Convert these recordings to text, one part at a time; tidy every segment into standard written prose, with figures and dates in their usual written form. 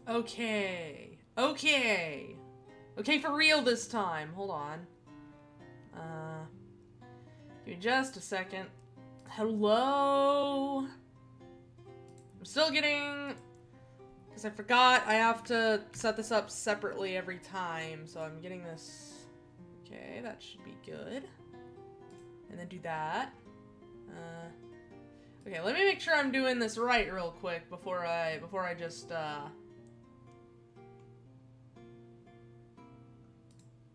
Okay. Okay. Okay, for real this time. Hold on. Give me just a second. Hello? I'm still getting... Because I forgot I have to set this up separately every time, so I'm getting this... Okay, that should be good. And then do that. Okay, let me make sure I'm doing this right real quick before I just,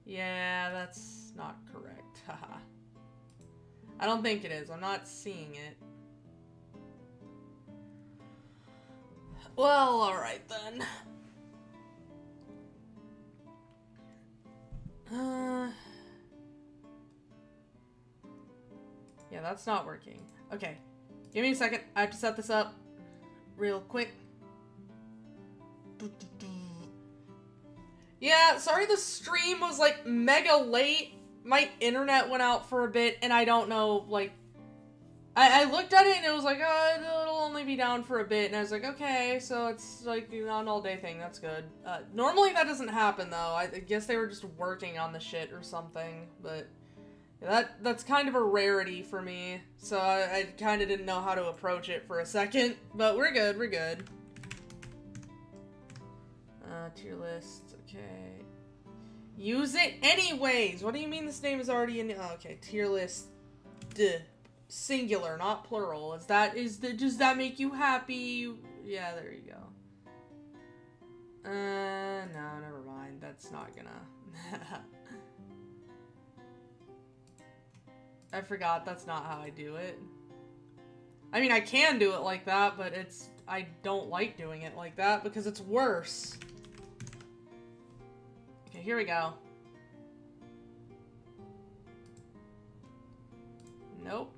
Yeah, that's not correct. Haha. I don't think it is. I'm not seeing it. Well, alright then. Yeah, that's not working. Okay. Give me a second. I have to set this up real quick. Yeah, sorry the stream was like mega late. My internet went out for a bit and I don't know, like... I looked at it and it was like, oh, it'll only be down for a bit. And I was like, okay, so it's like not an all-day thing. That's good. Normally that doesn't happen though. I guess they were just working on the shit or something, but... That's kind of a rarity for me, so I kind of didn't know how to approach it for a second, but we're good, we're good. Tier list, okay. Use it anyways! What do you mean this name is already in... Oh, okay, tier list, singular, not plural. Does that make you happy? Yeah, there you go. No, never mind, that's not gonna... I forgot that's not how I do it. I mean, I can do it like that, but I don't like doing it like that because it's worse. Okay, here we go. Nope.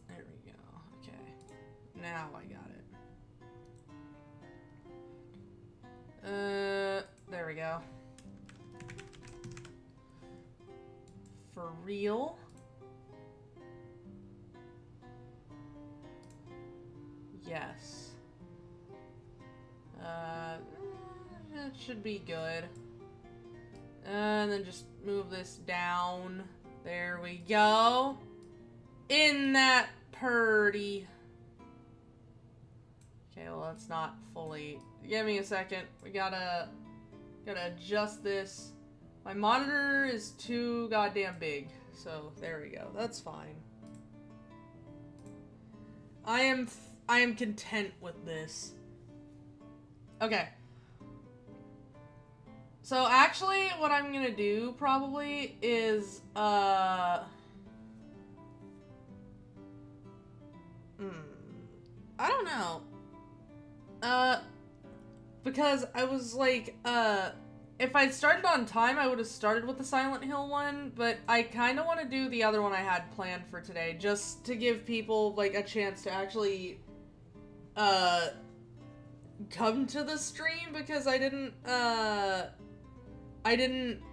There we go. Okay. Now I got it. There we go. For real? Yes. That should be good. And then just move this down. There we go. In that purdy. Okay, well that's not fully... Give me a second. We gotta adjust this. My monitor is too goddamn big, so there we go. That's fine. I am content with this. Okay. So actually, what I'm gonna do probably is I don't know. Because I was like, if I'd started on time, I would have started with the Silent Hill one, but I kind of want to do the other one I had planned for today, just to give people, like, a chance to actually, come to the stream, because I didn't,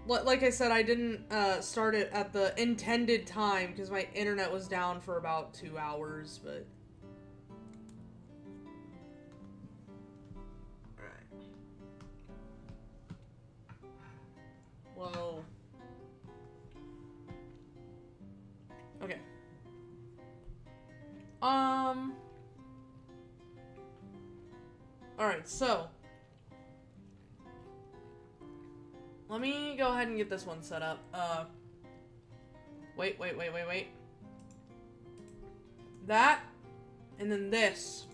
like I said, I didn't, start it at the intended time, because my internet was down for about 2 hours, but... Whoa. Okay. Alright, so. Let me go ahead and get this one set up. Wait. That. And then this.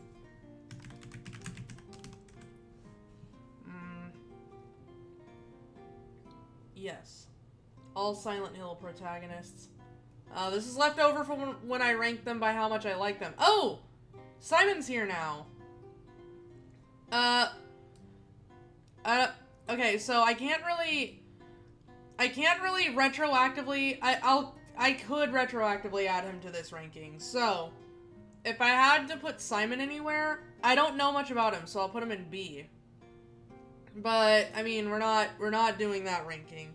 Yes. All Silent Hill protagonists. This is left over from when I ranked them by how much I like them. Oh! Simon's here now. Okay, so I can't really retroactively, I could retroactively add him to this ranking. So, if I had to put Simon anywhere, I don't know much about him, so I'll put him in B. But, I mean, we're not doing that ranking.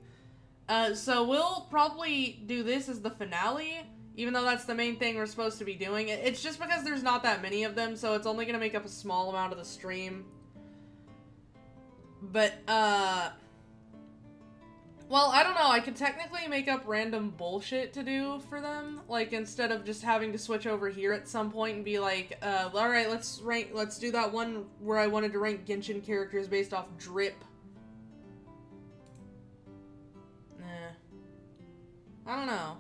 So we'll probably do this as the finale, even though that's the main thing we're supposed to be doing. It's just because there's not that many of them, so it's only going to make up a small amount of the stream. But, well, I don't know, I could technically make up random bullshit to do for them, like, instead of just having to switch over here at some point and be like, alright, let's do that one where I wanted to rank Genshin characters based off drip. I don't know.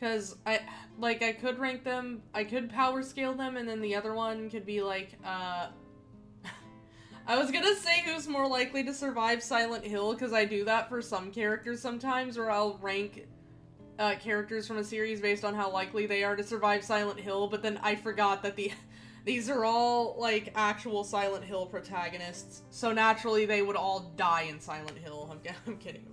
Because I could rank them, I could power scale them, and then the other one could be like, I was gonna say who's more likely to survive Silent Hill, because I do that for some characters sometimes, where I'll rank characters from a series based on how likely they are to survive Silent Hill, but then I forgot that these are all, like, actual Silent Hill protagonists, so naturally they would all die in Silent Hill. I'm kidding.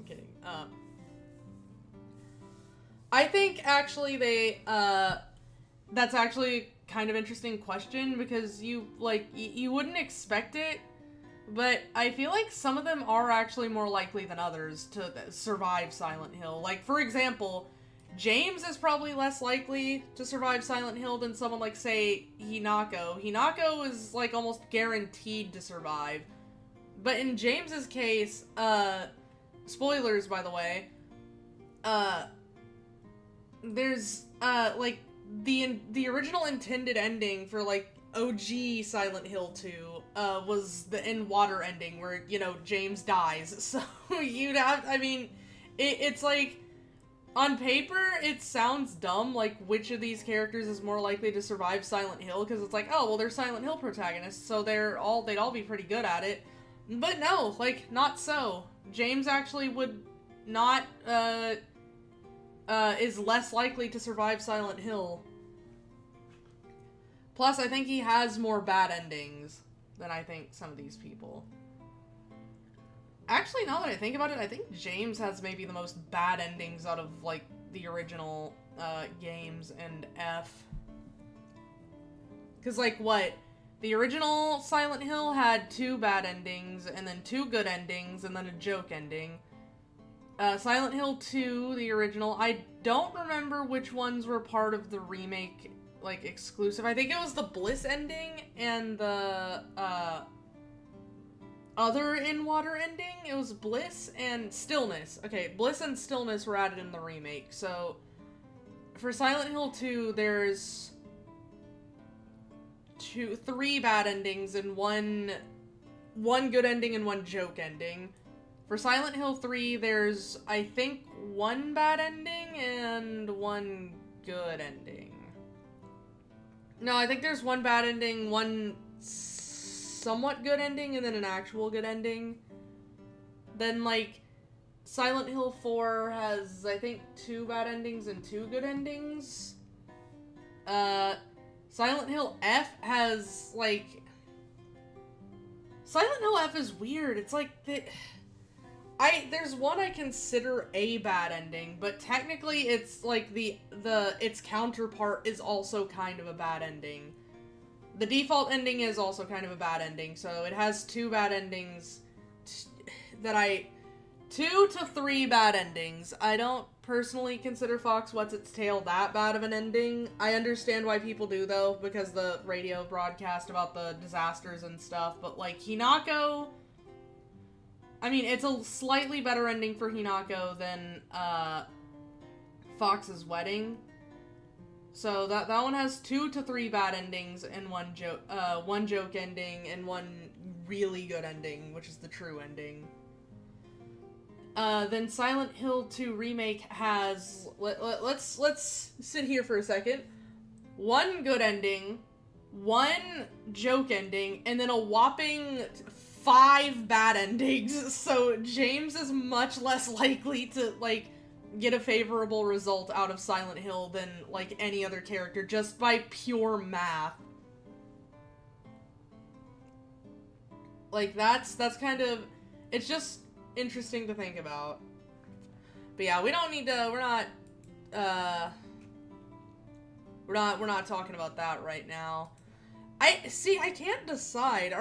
I think, actually, that's actually kind of interesting question, because you wouldn't expect it, but I feel like some of them are actually more likely than others to survive Silent Hill. Like, for example, James is probably less likely to survive Silent Hill than someone like, say, Hinako. Hinako is, like, almost guaranteed to survive. But in James's case, spoilers, by the way, there's, like, the original intended ending for, like, OG Silent Hill 2, was the in-water ending where, you know, James dies. So, you'd have, I mean, it's like, on paper, it sounds dumb, like, which of these characters is more likely to survive Silent Hill, because it's like, oh, well, they're Silent Hill protagonists, so they'd all be pretty good at it. But no, like, not so. James actually would not, is less likely to survive Silent Hill. Plus, I think he has more bad endings than I think some of these people. Actually, now that I think about it, I think James has maybe the most bad endings out of, like, the original, games and F. Because, like, what? The original Silent Hill had 2 bad endings, and then 2 good endings, and then a joke ending. Silent Hill 2, the original, I don't remember which ones were part of the remake, like, exclusive. I think it was the Bliss ending and the, other in-water ending. It was Bliss and Stillness. Okay, Bliss and Stillness were added in the remake. So, for Silent Hill 2, there's 3 bad endings and one good ending and 1 joke ending. For Silent Hill 3, there's, I think, 1 bad ending and 1 good ending. No, I think there's 1 bad ending, 1 somewhat good ending, and then an actual good ending. Then, like, Silent Hill 4 has, I think, 2 bad endings and 2 good endings. Silent Hill F has, like... Silent Hill F is weird. It's like, there's one I consider a bad ending, but technically it's, like, its counterpart is also kind of a bad ending. The default ending is also kind of a bad ending, so it has 2 bad endings 2 to 3 bad endings. I don't personally consider Fox What's Its Tail that bad of an ending. I understand why people do, though, because the radio broadcast about the disasters and stuff, but, like, Hinako... I mean, it's a slightly better ending for Hinako than, Fox's Wedding. So that one has 2 to 3 bad endings and 1 joke ending and 1 really good ending, which is the true ending. Then Silent Hill 2 Remake has, let's sit here for a second. 1 good ending, 1 joke ending, and then a whopping 5 bad endings. So James is much less likely to, like, get a favorable result out of Silent Hill than, like, any other character, just by pure math. Like, that's kind of, it's just interesting to think about. But yeah, we don't need to, we're not talking about that right now. I can't decide,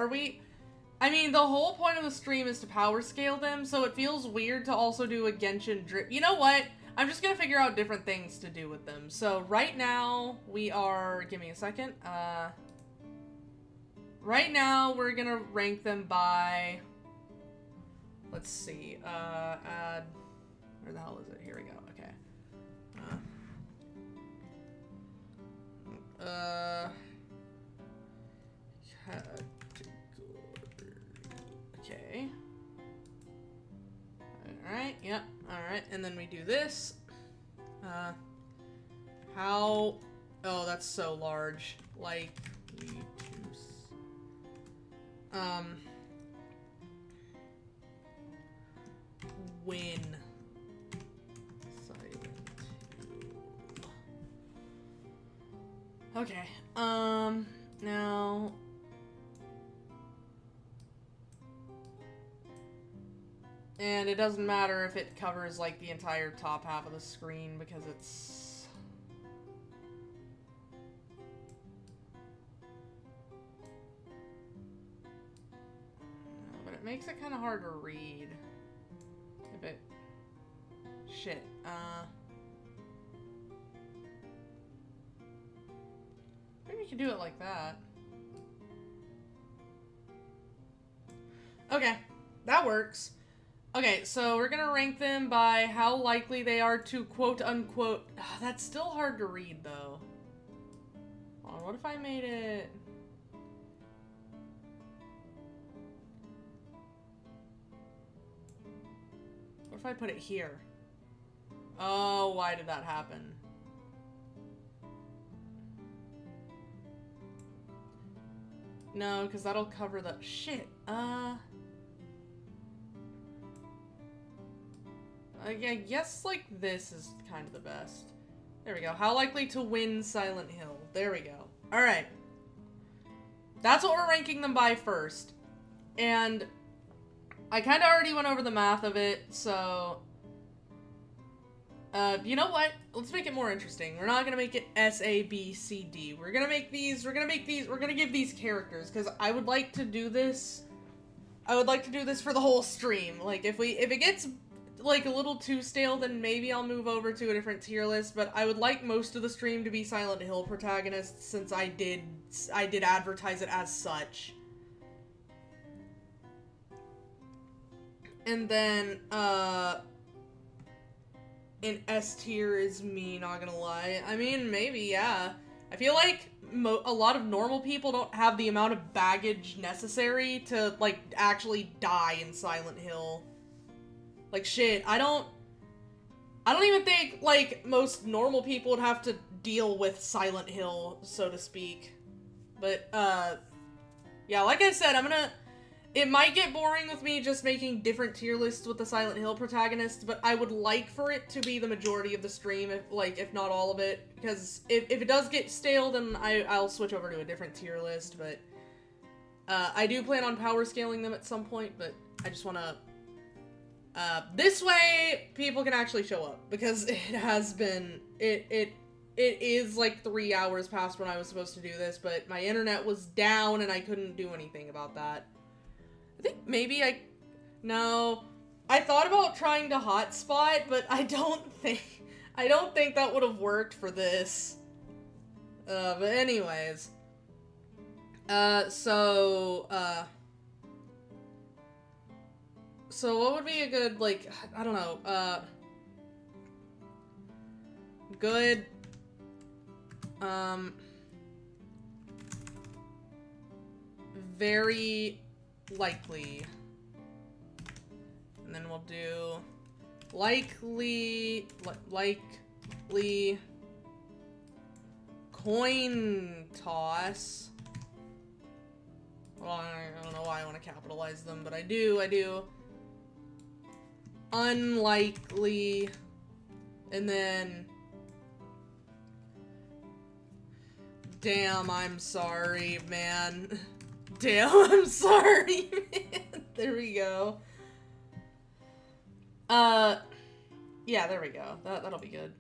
I mean, the whole point of the stream is to power scale them, so it feels weird to also do a Genshin drip. You know what? I'm just gonna figure out different things to do with them. So right now, we are, give me a second, right now we're gonna rank them by, let's see, add, where the hell is it? Here we go, okay. Category, okay. Alright, yep, alright, and then we do this. How, oh, that's so large. Like, we choose, win. Silent Hill. Okay, now... And it doesn't matter if it covers, like, the entire top half of the screen, because it's... But it makes it kind of hard to read. If it... Shit, maybe we can do it like that. Okay, that works. Okay, so we're gonna rank them by how likely they are to quote-unquote... that's still hard to read, though. Hold on, what if I made it... What if I put it here? Oh, why did that happen? No, because that'll cover the... Shit, I guess, like, this is kind of the best. There we go. How likely to win Silent Hill. There we go. Alright. That's what we're ranking them by first. And I kind of already went over the math of it, so... you know what? Let's make it more interesting. We're not gonna make it S, A, B, C, D. We're gonna give these characters, because I would like to do this... I would like to do this for the whole stream. Like, if it gets... like a little too stale, then maybe I'll move over to a different tier list, but I would like most of the stream to be Silent Hill Protagonists, since I did advertise it as such. And then, in S tier is me, not gonna lie. I mean, maybe, yeah. I feel like a lot of normal people don't have the amount of baggage necessary to, like, actually die in Silent Hill. Like, shit, I don't even think, like, most normal people would have to deal with Silent Hill, so to speak. But, yeah, like I said, it might get boring with me just making different tier lists with the Silent Hill protagonists, but I would like for it to be the majority of the stream, if not all of it, because if it does get stale, then I'll switch over to a different tier list, but, I do plan on power scaling them at some point, but I just want to... this way, people can actually show up, because it has been, it is like 3 hours past when I was supposed to do this, but my internet was down and I couldn't do anything about that. I think maybe no, I thought about trying to hotspot, but I don't think that would have worked for this. But anyways, so what would be a good, like, I don't know, good, very likely, and then we'll do likely coin toss. Well, I don't know why I want to capitalize them, but I do. Unlikely, and then damn, I'm sorry, man. Damn, I'm sorry, man. There we go. Yeah, there we go. That'll be good.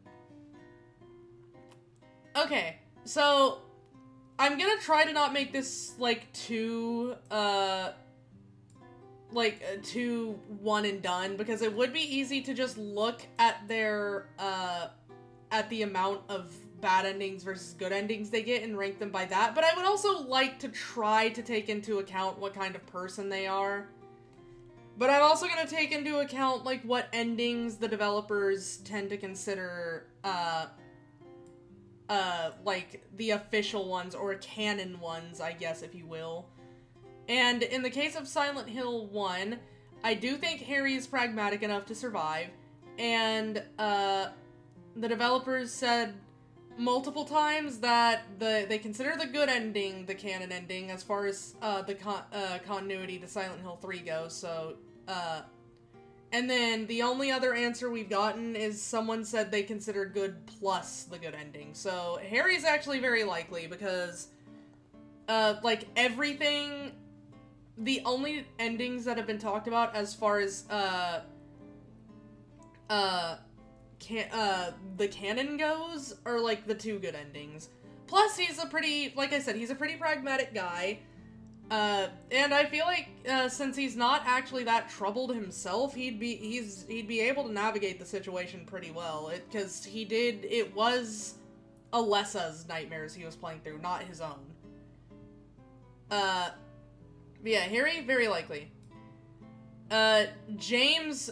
Okay, so I'm gonna try to not make this like too one and done, because it would be easy to just look at their at the amount of bad endings versus good endings they get and rank them by that, but I would also like to try to take into account what kind of person they are. But I'm also going to take into account, like, what endings the developers tend to consider, like, the official ones, or canon ones, I guess, if you will. And in the case of Silent Hill 1, I do think Harry is pragmatic enough to survive, and, the developers said multiple times that they consider the good ending the canon ending as far as the continuity to Silent Hill 3 goes, so and then the only other answer we've gotten is someone said they consider good plus the good ending. So Harry's actually very likely because like everything, the only endings that have been talked about as far as the canon goes are like the 2 good endings. Plus, he's a pretty, like I said, he's a pretty pragmatic guy. And I feel like since he's not actually that troubled himself, he'd be able to navigate the situation pretty well. Because it was Alessa's nightmares he was playing through, not his own. But yeah, Harry, very likely. James,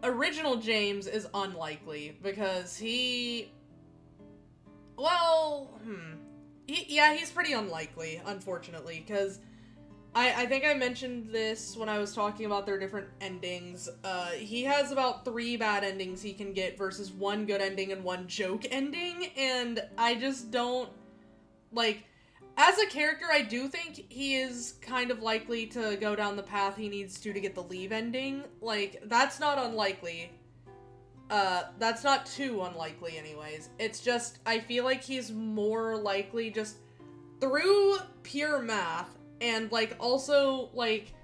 original James is unlikely, because he's pretty unlikely, unfortunately, because I think I mentioned this when I was talking about their different endings. He has about 3 bad endings he can get versus 1 good ending and 1 joke ending, and I just don't, like, as a character, I do think he is kind of likely to go down the path he needs to get the leave ending. Like, that's not unlikely. That's not too unlikely anyways. It's just, I feel like he's more likely just through pure math and, like, also, like,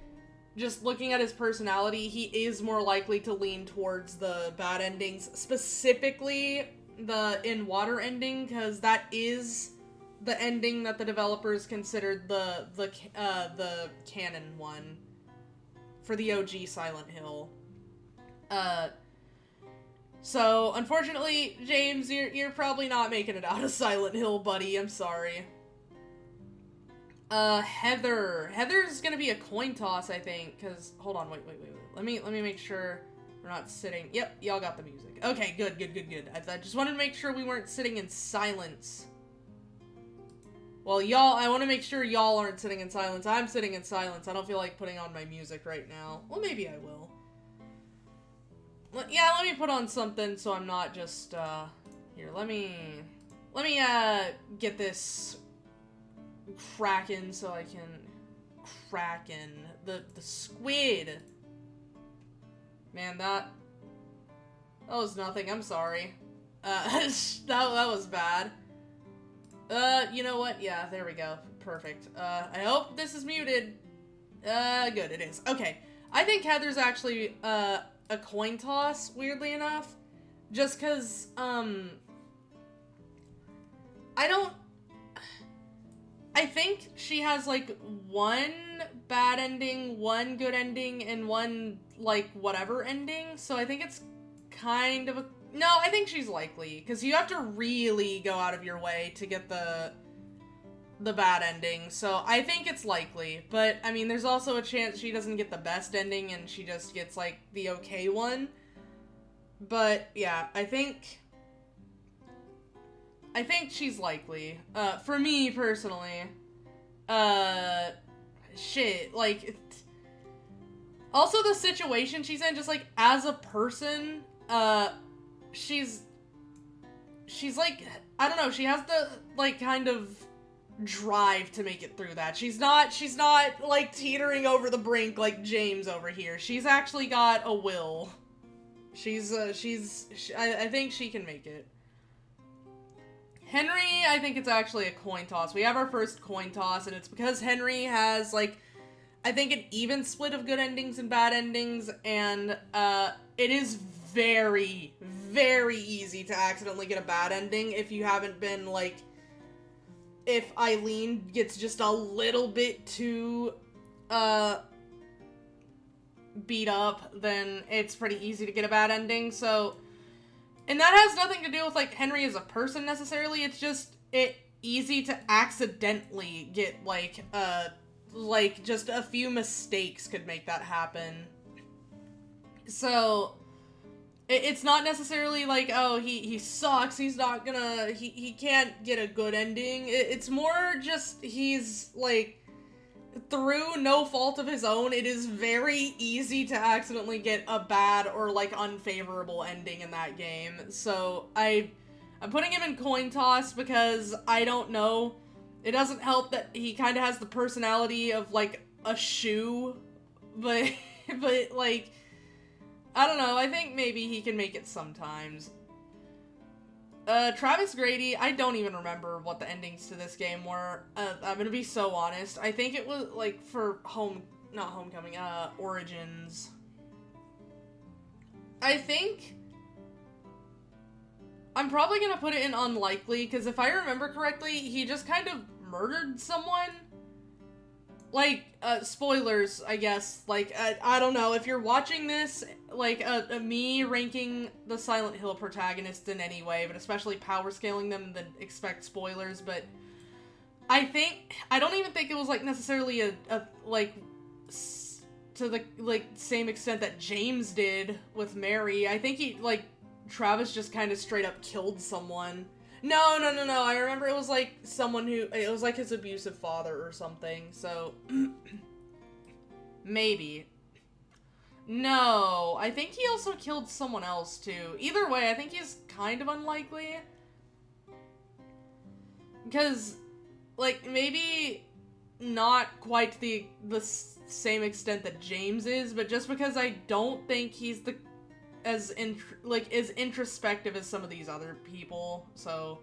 just looking at his personality, he is more likely to lean towards the bad endings, specifically the in water ending, because that is the ending that the developers considered the canon one for the OG Silent Hill. So unfortunately, James, you're probably not making it out of Silent Hill, buddy. I'm sorry. Heather's gonna be a coin toss, I think, because hold on, wait. Let me make sure we're not sitting. Yep, y'all got the music. Okay, good. I just wanted to make sure we weren't sitting in silence. Well, I want to make sure y'all aren't sitting in silence. I'm sitting in silence. I don't feel like putting on my music right now. Well, maybe I will. Yeah, let me put on something so I'm not just, here, let me get this Kraken so I can... Kraken. The squid. Man, that was nothing. I'm sorry. That was bad. You know what? Yeah, there we go. Perfect. I hope this is muted. Good, it is. Okay. I think Heather's actually, a coin toss, weirdly enough. Just cause, I think she has, like, 1 bad ending, 1 good ending, and 1, like, whatever ending. So I think it's kind of a... No, I think she's likely, because you have to really go out of your way to get the bad ending, so I think it's likely. But, I mean, there's also a chance she doesn't get the best ending and she just gets, like, the okay one. But, yeah, I think she's likely. For me, personally. Shit, like... Also, the situation she's in, just, like, as a person, she's like, I don't know, she has the, like, kind of drive to make it through that. She's not, like, teetering over the brink like James over here. She's actually got a will. I think she can make it. Henry, I think it's actually a coin toss. We have our first coin toss, and it's because Henry has, like, I think an even split of good endings and bad endings, and, it is very, very easy to accidentally get a bad ending if you haven't been, like, if Eileen gets just a little bit too, beat up, then it's pretty easy to get a bad ending, so And that has nothing to do with, like, Henry as a person, necessarily. It's just, easy to accidentally get, like, just a few mistakes could make that happen. So, it's not necessarily like, oh, he sucks, he's not gonna, he can't get a good ending. It's more just, he's, like, through no fault of his own, it is very easy to accidentally get a bad or, like, unfavorable ending in that game. So, I'm putting him in coin toss because I don't know. It doesn't help that he kind of has the personality of, like, a shoe, but, like, I don't know, I think maybe he can make it sometimes. Travis Grady, I don't even remember what the endings to this game were. I'm gonna be so honest. I think it was, like, for Origins. I think I'm probably gonna put it in unlikely, because if I remember correctly, he just kind of murdered someone. Like, spoilers, I guess. Like, I don't know, if you're watching this, like, me ranking the Silent Hill protagonists in any way, but especially power scaling them, then expect spoilers, but I don't even think it was, like, necessarily like, to the, like, same extent that James did with Mary. I think he, like, Travis just kind of straight up killed someone. No, I remember it was, like, it was, like, his abusive father or something, so, maybe. No, I think he also killed someone else, too. Either way, I think he's kind of unlikely. Because, like, maybe not quite the same extent that James is, but just because I don't think he's as introspective as some of these other people, so,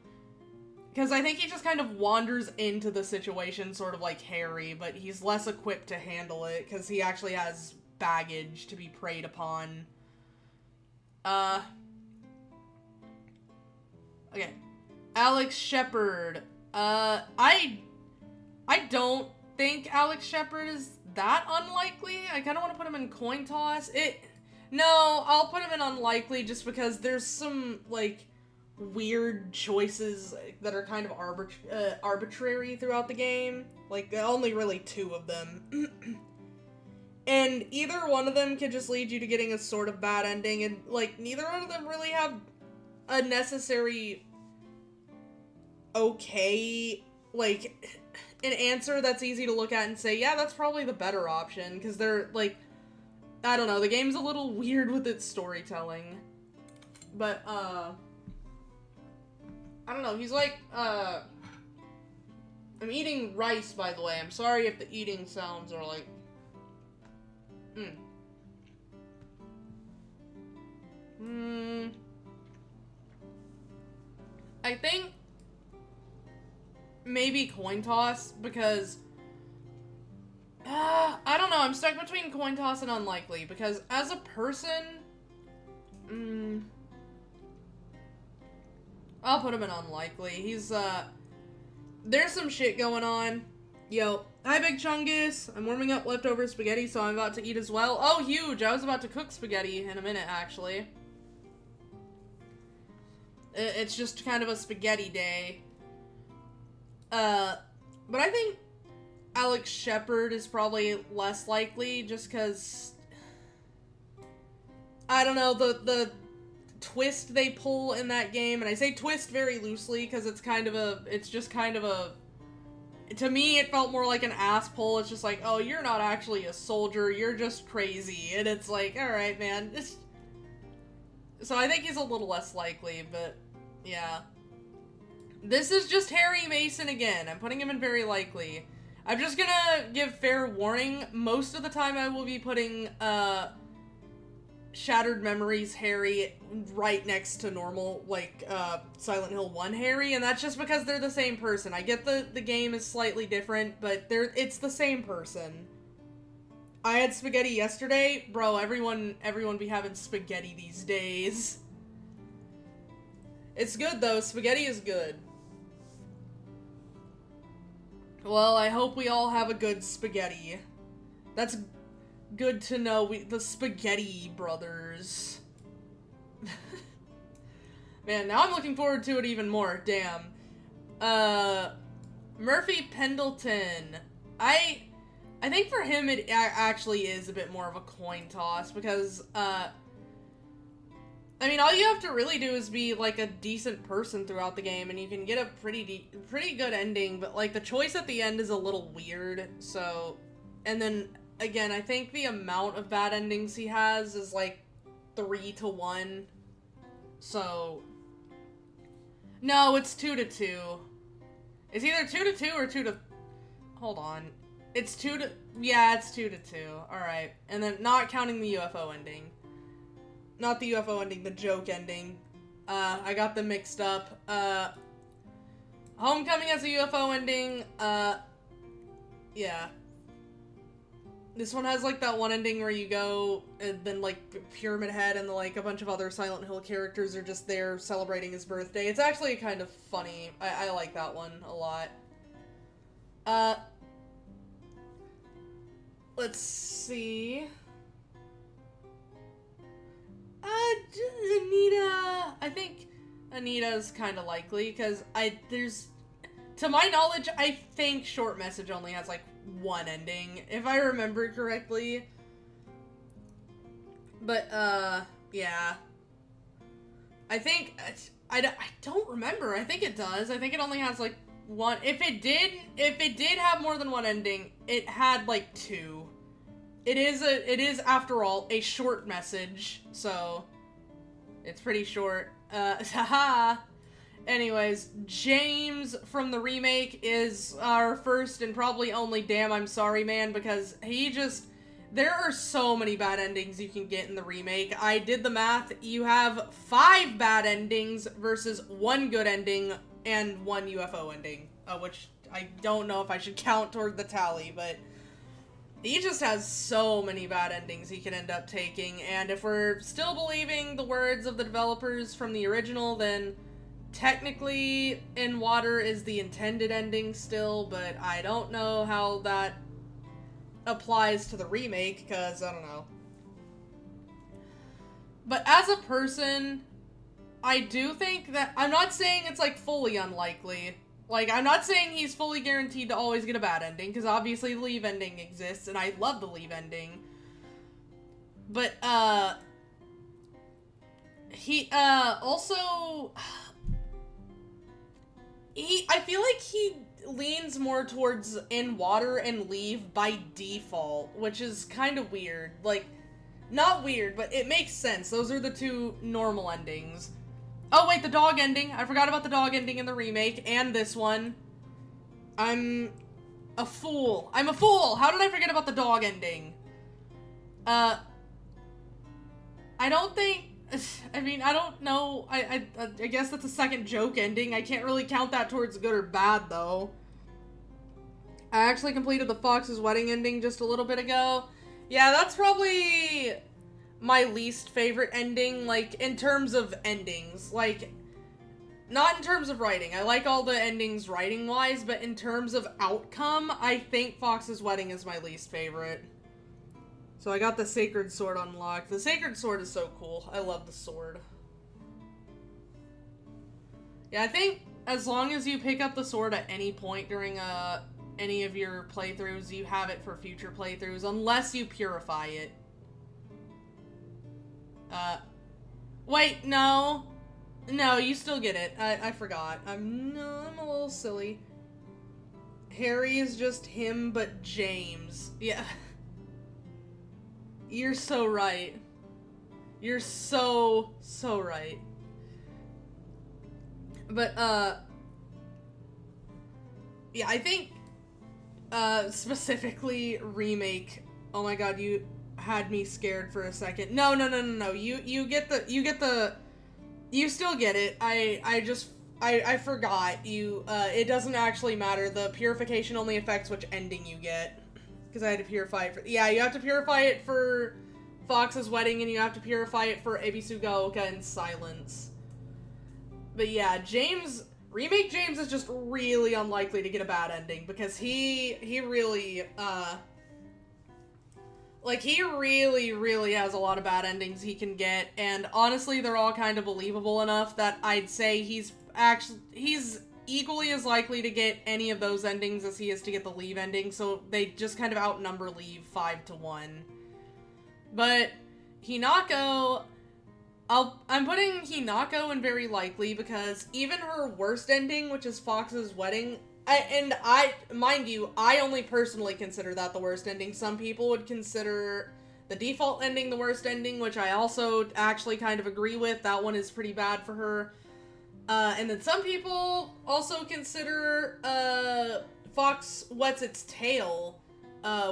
because I think he just kind of wanders into the situation sort of like Harry, but he's less equipped to handle it, because he actually has baggage to be preyed upon. Okay. Alex Shepard. I don't think Alex Shepard is that unlikely. I kind of want to put him in coin toss. No, I'll put him in unlikely just because there's some, like, weird choices that are kind of arbitrary throughout the game. Like, only really 2 of them. And either one of them could just lead you to getting a sort of bad ending, and, like, neither one of them really have a necessary okay, like, an answer that's easy to look at and say, yeah, that's probably the better option, because they're, like, I don't know, the game's a little weird with its storytelling. But, I don't know, he's like, I'm eating rice, by the way. I'm sorry if the eating sounds are like, I think maybe coin toss, because I don't know, I'm stuck between coin toss and unlikely, because as a person, I'll put him in unlikely. He's, there's some shit going on. Yo, hi Big Chungus, I'm warming up leftover spaghetti, so I'm about to eat as well. Oh, huge, I was about to cook spaghetti in a minute, actually. It's just kind of a spaghetti day. But I think Alex Shepard is probably less likely, just because, I don't know, the twist they pull in that game, and I say twist very loosely, because it's just kind of a, to me, it felt more like an ass pull. It's just like, oh, you're not actually a soldier, you're just crazy, and it's like, alright, man. So I think he's a little less likely, but, yeah. This is just Harry Mason again. I'm putting him in very likely. I'm just gonna give fair warning. Most of the time I will be putting, Shattered Memories Harry right next to normal, like, Silent Hill 1 Harry, and that's just because they're the same person. I get the game is slightly different, but it's the same person. I had spaghetti yesterday. Bro, everyone be having spaghetti these days. It's good, though. Spaghetti is good. Well, I hope we all have a good spaghetti. That's good to know. The Spaghetti Brothers. Man, now I'm looking forward to it even more. Damn. Murphy Pendleton. I think for him it actually is a bit more of a coin toss because, I mean, all you have to really do is be, like, a decent person throughout the game, and you can get a pretty good ending, but, like, the choice at the end is a little weird, so... And then, again, I think the amount of bad endings he has is, like, 3 to 1. So... No, it's 2 to 2. It's either 2 to 2 or 2 to... Hold on. It's 2 to... Yeah, it's 2 to 2. Alright. And then, not counting the UFO ending. Not the UFO ending, the joke ending. I got them mixed up. Homecoming has a UFO ending. Yeah. This one has, like, that one ending where you go, and then, like, Pyramid Head and, like, a bunch of other Silent Hill characters are just there celebrating his birthday. It's actually kind of funny. I like that one a lot. Let's see... Anita... I think Anita's kind of likely, because to my knowledge, I think Short Message only has, like, one ending, if I remember correctly. But, yeah. I think... I don't remember. I think it does. I think it only has, like, one... If it did have more than one ending, it had, like, 2. It is, after all, a short message, so it's pretty short. Haha. Anyways, James from the remake is our first and probably only damn I'm sorry man, because there are so many bad endings you can get in the remake. I did the math. You have 5 bad endings versus 1 good ending and 1 UFO ending, which I don't know if I should count toward the tally, but... He just has so many bad endings he could end up taking, and if we're still believing the words of the developers from the original, then technically In Water is the intended ending still, but I don't know how that applies to the remake, because I don't know. But as a person, I do think that, I'm not saying it's like fully unlikely. Like, I'm not saying he's fully guaranteed to always get a bad ending, because obviously the leave ending exists, and I love the leave ending. But, he, also... I feel like he leans more towards In Water and Leave by default, which is kind of weird. Like, not weird, but it makes sense. Those are the 2 normal endings. Oh, wait, the dog ending. I forgot about the dog ending in the remake, and this one. I'm a fool. I'm a fool! How did I forget about the dog ending? I don't think... I mean, I don't know. I guess that's a second joke ending. I can't really count that towards good or bad, though. I actually completed the Fox's wedding ending just a little bit ago. Yeah, that's probably... my least favorite ending, like, in terms of endings. Like, not in terms of writing. I like all the endings writing-wise, but in terms of outcome, I think Fox's Wedding is my least favorite. So I got the Sacred Sword unlocked. The Sacred Sword is so cool. I love the sword. Yeah, I think as long as you pick up the sword at any point during any of your playthroughs, you have it for future playthroughs, unless you purify it. Wait, no. No, you still get it. I forgot. I'm a little silly. Harry is just him, but James. Yeah. You're so right. You're so right. But, yeah, I think, specifically remake. Oh my god, you had me scared for a second. No. You still get it. I forgot. It doesn't actually matter. The purification only affects which ending you get. Because I had to purify it for... Yeah, you have to purify it for Fox's Wedding, and you have to purify it for Ebisugaoka and Silence. But yeah, Remake James is just really unlikely to get a bad ending, because he really, Like, he really, really has a lot of bad endings he can get, and honestly, they're all kind of believable enough that I'd say he's equally as likely to get any of those endings as he is to get the Leave ending, so they just kind of outnumber Leave 5-1. But Hinako, I'm putting Hinako in very likely because even her worst ending, which is Fox's wedding, mind you, I only personally consider that the worst ending. Some people would consider the default ending the worst ending, which I also actually kind of agree with. That one is pretty bad for her. And then some people also consider Fox Wets Its Tail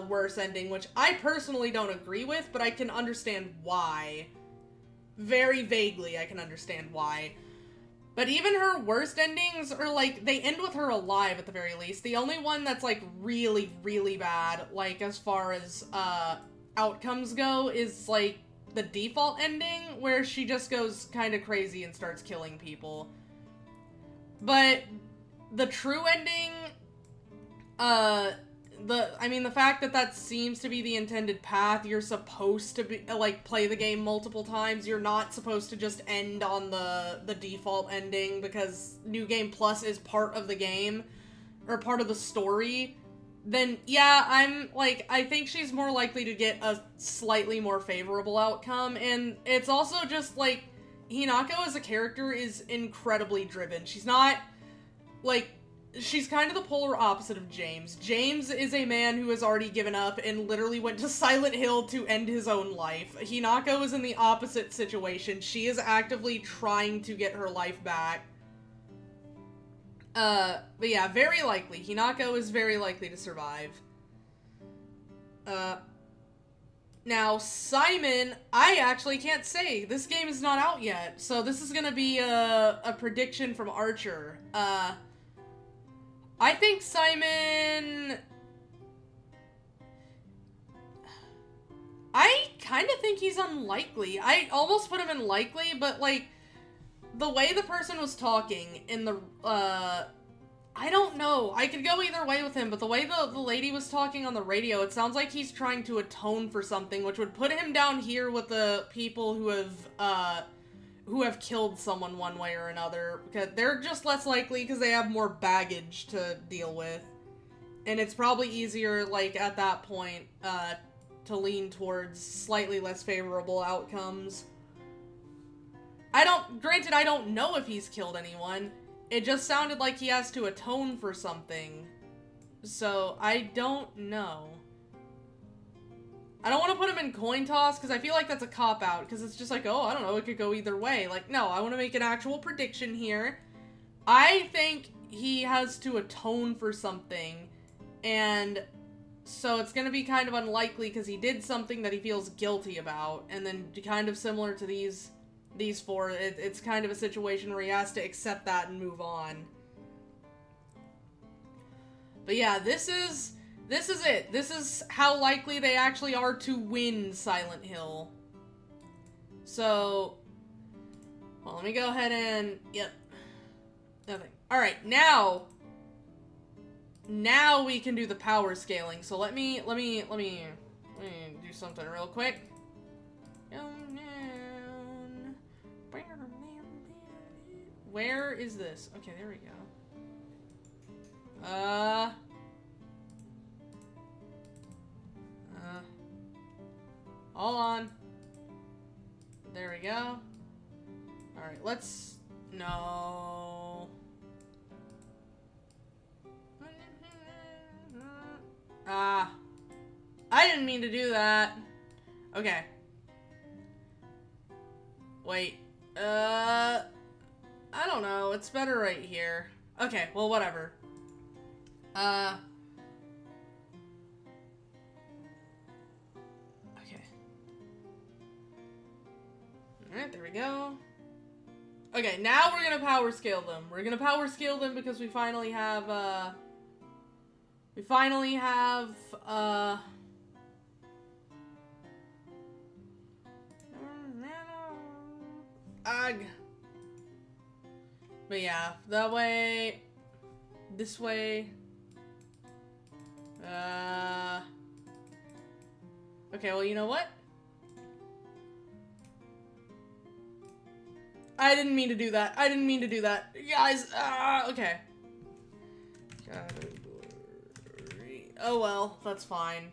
worst ending, which I personally don't agree with, but I can understand why. Very vaguely, I can understand why. But even her worst endings are, like, they end with her alive at the very least. The only one that's, like, really, really bad, like, as far as, outcomes go, is, like, the default ending, where she just goes kind of crazy and starts killing people. But the true ending, the fact that that seems to be the intended path, you're supposed to be, like, play the game multiple times. You're not supposed to just end on the default ending, because New Game Plus is part of the game, or part of the story. Then, yeah, I think she's more likely to get a slightly more favorable outcome, and it's also just, like, Hinako as a character is incredibly driven. She's not, like, she's kind of the polar opposite of James. James is a man who has already given up and literally went to Silent Hill to end his own life. Hinako is in the opposite situation. She is actively trying to get her life back. But yeah, very likely. Hinako is very likely to survive. Now, Simon, I actually can't say. This game is not out yet, so this is gonna be a prediction from Archer. I think Simon... I kind of think he's unlikely. I almost put him in likely, but, like, the way the person was talking in the, I don't know. I could go either way with him, but the way the lady was talking on the radio, it sounds like he's trying to atone for something, which would put him down here with the people who have killed someone one way or another, because they're just less likely because they have more baggage to deal with. And it's probably easier, like, at that point, to lean towards slightly less favorable outcomes. Granted, I don't know if he's killed anyone. It just sounded like he has to atone for something. So, I don't know. I don't want to put him in coin toss, because I feel like that's a cop-out, because it's just like, oh, I don't know, it could go either way. Like, no, I want to make an actual prediction here. I think he has to atone for something, and so it's going to be kind of unlikely, because he did something that he feels guilty about, and then kind of similar to these four, it's kind of a situation where he has to accept that and move on. But yeah, this is it. This is how likely they actually are to win Silent Hill. So, well, let me go ahead and, yep, nothing. Alright, now we can do the power scaling. So let me do something real quick. Where is this? Okay, there we go. Hold on. There we go. Alright, let's... No. I didn't mean to do that. Okay. Wait. I don't know. It's better right here. Okay, well, whatever. Okay. Alright, there we go. Okay, now we're gonna power scale them. We're gonna power scale them because we finally have, But yeah, that way, this way, Okay, well, you know what? I didn't mean to do that. I didn't mean to do that. You guys, okay. Category. Oh well, that's fine.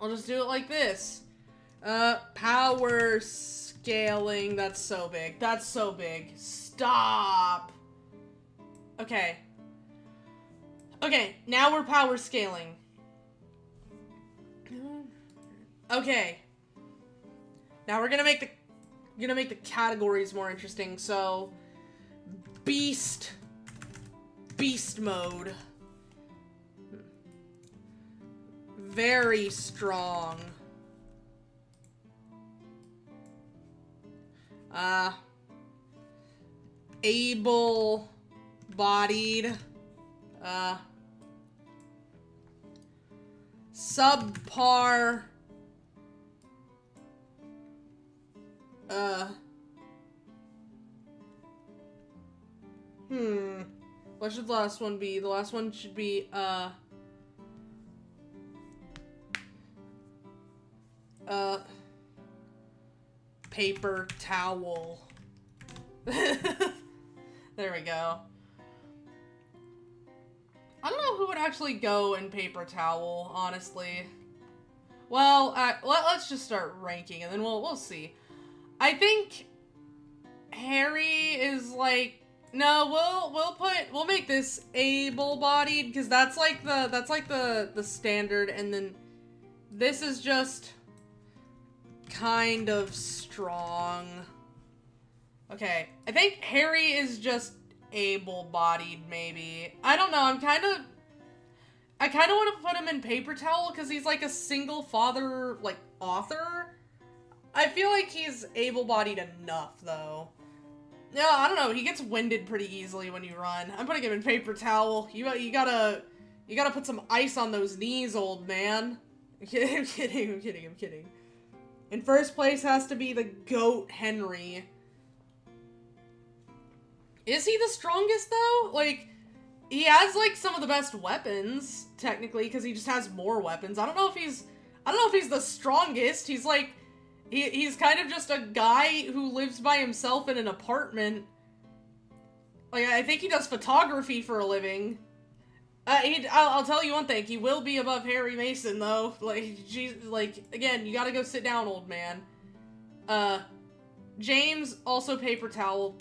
I'll just do it like this. Power scaling. That's so big. That's so big. Stop. Okay. Okay, now we're power scaling. Okay. Now we're gonna make the categories more interesting. So, beast mode. Very strong. Able-bodied. Subpar. What should the last one be? The last one should be, paper towel. There we go. I don't know who would actually go in paper towel, honestly. Well, let's just start ranking, and then we'll see. I think Harry is like, no, we'll make this able-bodied, because that's like the standard, and then this is just kind of strong. Okay, I think Harry is just able-bodied, maybe. I don't know, I kind of want to put him in paper towel, because he's like a single father, like, author. I feel like he's able-bodied enough, though. Yeah, I don't know, he gets winded pretty easily when you run. I'm putting him in paper towel. You gotta put some ice on those knees, old man. I'm kidding. In first place has to be the GOAT Henry. Is he the strongest, though? Like, he has, like, some of the best weapons, technically, because he just has more weapons. I don't know if he's the strongest. He's, like, he's kind of just a guy who lives by himself in an apartment. Like, I think he does photography for a living. I'll tell you one thing. He will be above Harry Mason, though. Like, again, you gotta go sit down, old man. James, also paper towel.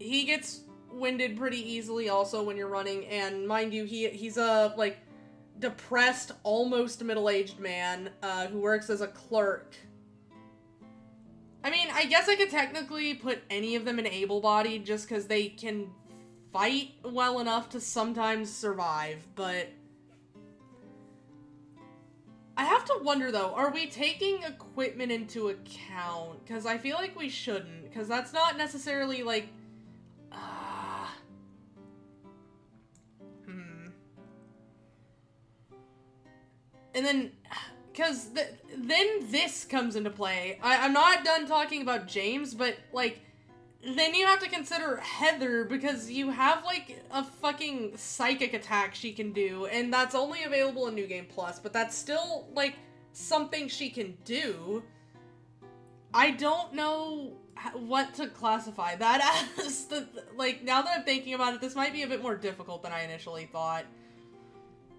He gets winded pretty easily also when you're running, and mind you, he's a, like, depressed, almost middle-aged man, who works as a clerk. I mean, I guess I could technically put any of them in able-bodied just because they can fight well enough to sometimes survive, but I have to wonder, though, are we taking equipment into account? Because I feel like we shouldn't, because that's not necessarily, like, And then, because then this comes into play. I'm not done talking about James, but, like, then you have to consider Heather, because you have, like, a fucking psychic attack she can do, and that's only available in New Game Plus, but that's still, like, something she can do. I don't know what to classify that as. Like, now that I'm thinking about it, this might be a bit more difficult than I initially thought.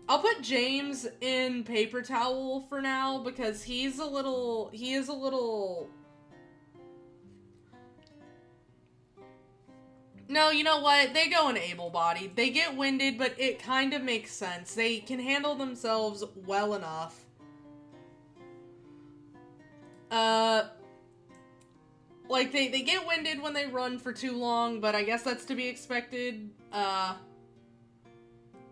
I'll put James in paper towel for now, because he is a little... No, you know what? They go in able-bodied. They get winded, but it kind of makes sense. They can handle themselves well enough. Like, they get winded when they run for too long, but I guess that's to be expected.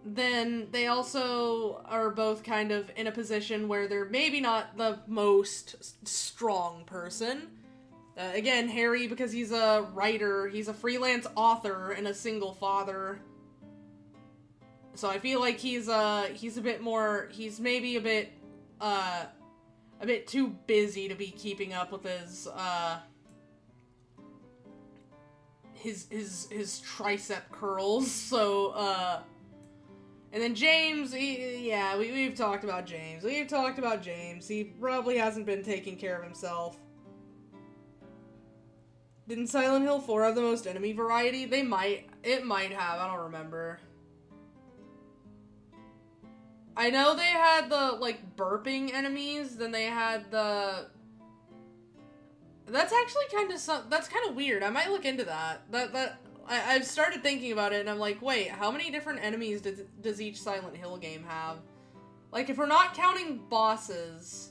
Then they also are both kind of in a position where they're maybe not the most strong person. Again, Harry, because he's a writer, he's a freelance author and a single father. So I feel like he's maybe a bit too busy to be keeping up with his tricep curls. So, And then James, we've talked about James. We've talked about James. He probably hasn't been taking care of himself. Didn't Silent Hill 4 have the most enemy variety? It might have, I don't remember. I know they had the, like, burping enemies, then they had the... That's actually that's kind of weird. I might look into that. I've started thinking about it, and I'm like, wait, how many different enemies does each Silent Hill game have? Like, if we're not counting bosses,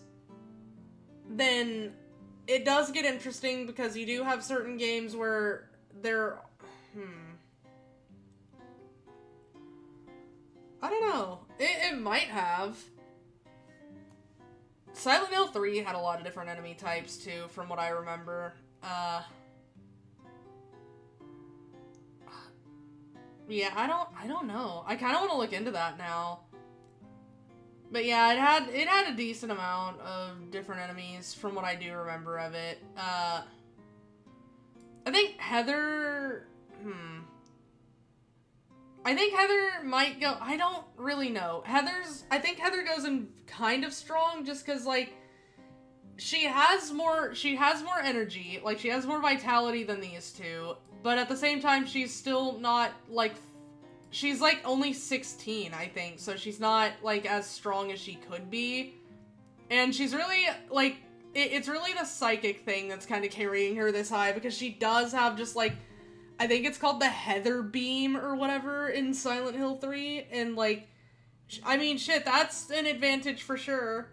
then it does get interesting, because you do have certain games where they're... I don't know. It might have. Silent Hill 3 had a lot of different enemy types, too, from what I remember. Yeah, I don't know. I kind of want to look into that now. But yeah, it had a decent amount of different enemies from what I do remember of it. I think Heather... I think Heather might go... I don't really know. I think Heather goes in kind of strong just because, like, she has more energy. Like, she has more vitality than these two. But at the same time, she's still not, like... She's, like, only 16, I think. So she's not, like, as strong as she could be. And she's really, like... It's really the psychic thing that's kind of carrying her this high. Because she does have just, like... I think it's called the Heather Beam or whatever in Silent Hill 3. And, like, I mean, shit, that's an advantage for sure.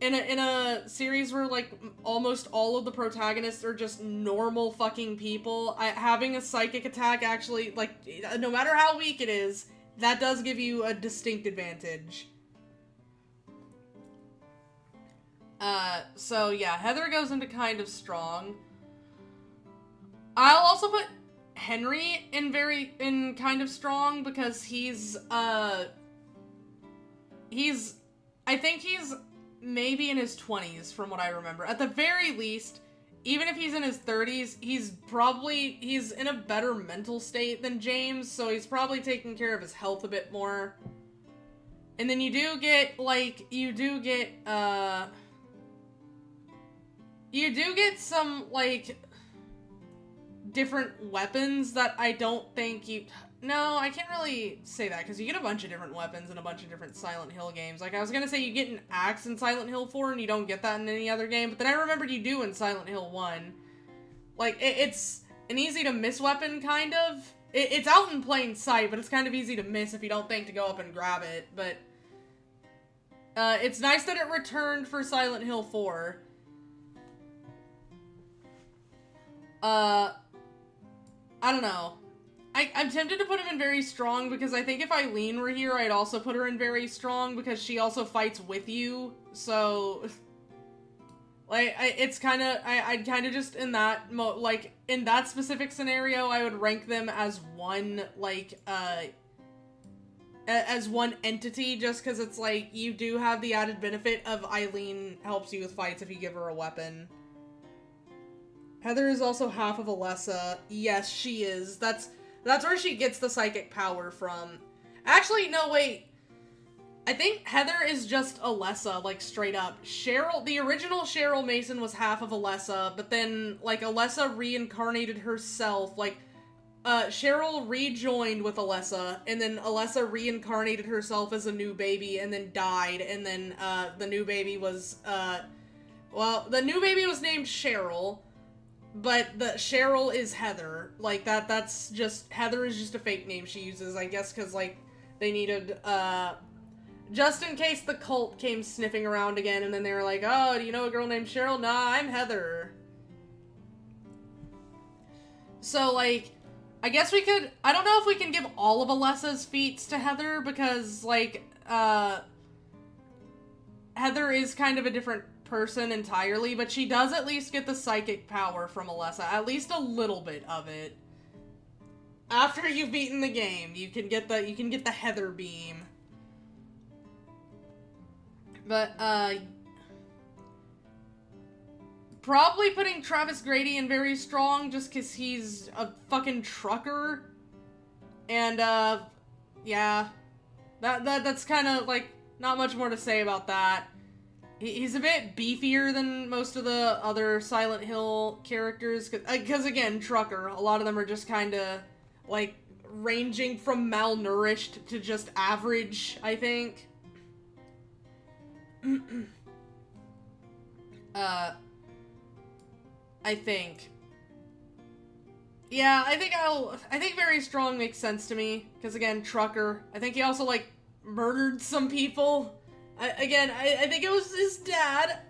In a series where, like, almost all of the protagonists are just normal fucking people, having a psychic attack actually, like, no matter how weak it is, that does give you a distinct advantage. So, yeah, Heather goes into kind of strong. I'll also put Henry in kind of strong because I think he's maybe in his 20s from what I remember. At the very least, even if he's in his 30s, he's in a better mental state than James, so he's probably taking care of his health a bit more. And then you do get some, like, different weapons that I don't think you... No, I can't really say that, because you get a bunch of different weapons in a bunch of different Silent Hill games. Like, I was gonna say you get an axe in Silent Hill 4, and you don't get that in any other game, but then I remembered you do in Silent Hill 1. Like, it's an easy-to-miss weapon, kind of. It's out in plain sight, but it's kind of easy to miss if you don't think to go up and grab it, but... it's nice that it returned for Silent Hill 4. I don't know. I'm tempted to put him in very strong because I think if Eileen were here, I'd also put her in very strong because she also fights with you. So, like, I'd kind of just in that in that specific scenario, I would rank them as one, like, as one entity just because it's like you do have the added benefit of Eileen helps you with fights if you give her a weapon. Heather is also half of Alessa. Yes, she is. That's where she gets the psychic power from. Actually, no, wait. I think Heather is just Alessa, like, straight up. The original Cheryl Mason was half of Alessa, but then, like, Alessa reincarnated herself. Like, Cheryl rejoined with Alessa, and then Alessa reincarnated herself as a new baby, and then died, and then, the new baby was, the new baby was named Cheryl. But the Cheryl is Heather. Like, that's just... Heather is just a fake name she uses, I guess, because, like, they needed, just in case the cult came sniffing around again, and then they were like, oh, do you know a girl named Cheryl? Nah, I'm Heather. So, like, I guess we could... I don't know if we can give all of Alessa's feats to Heather, because, like, Heather is kind of a different person entirely, but she does at least get the psychic power from Alessa, at least a little bit of it. After you've beaten the game, you can get the Heather beam. But probably putting Travis Grady in very strong just because he's a fucking trucker. And yeah, That's kind of, like, not much more to say about that. He's a bit beefier than most of the other Silent Hill characters, because again, Trucker, a lot of them are just kind of, like, ranging from malnourished to just average, I think. I think. Yeah, I think very strong makes sense to me, because again, Trucker. I think he also, like, murdered some people. I think it was his dad,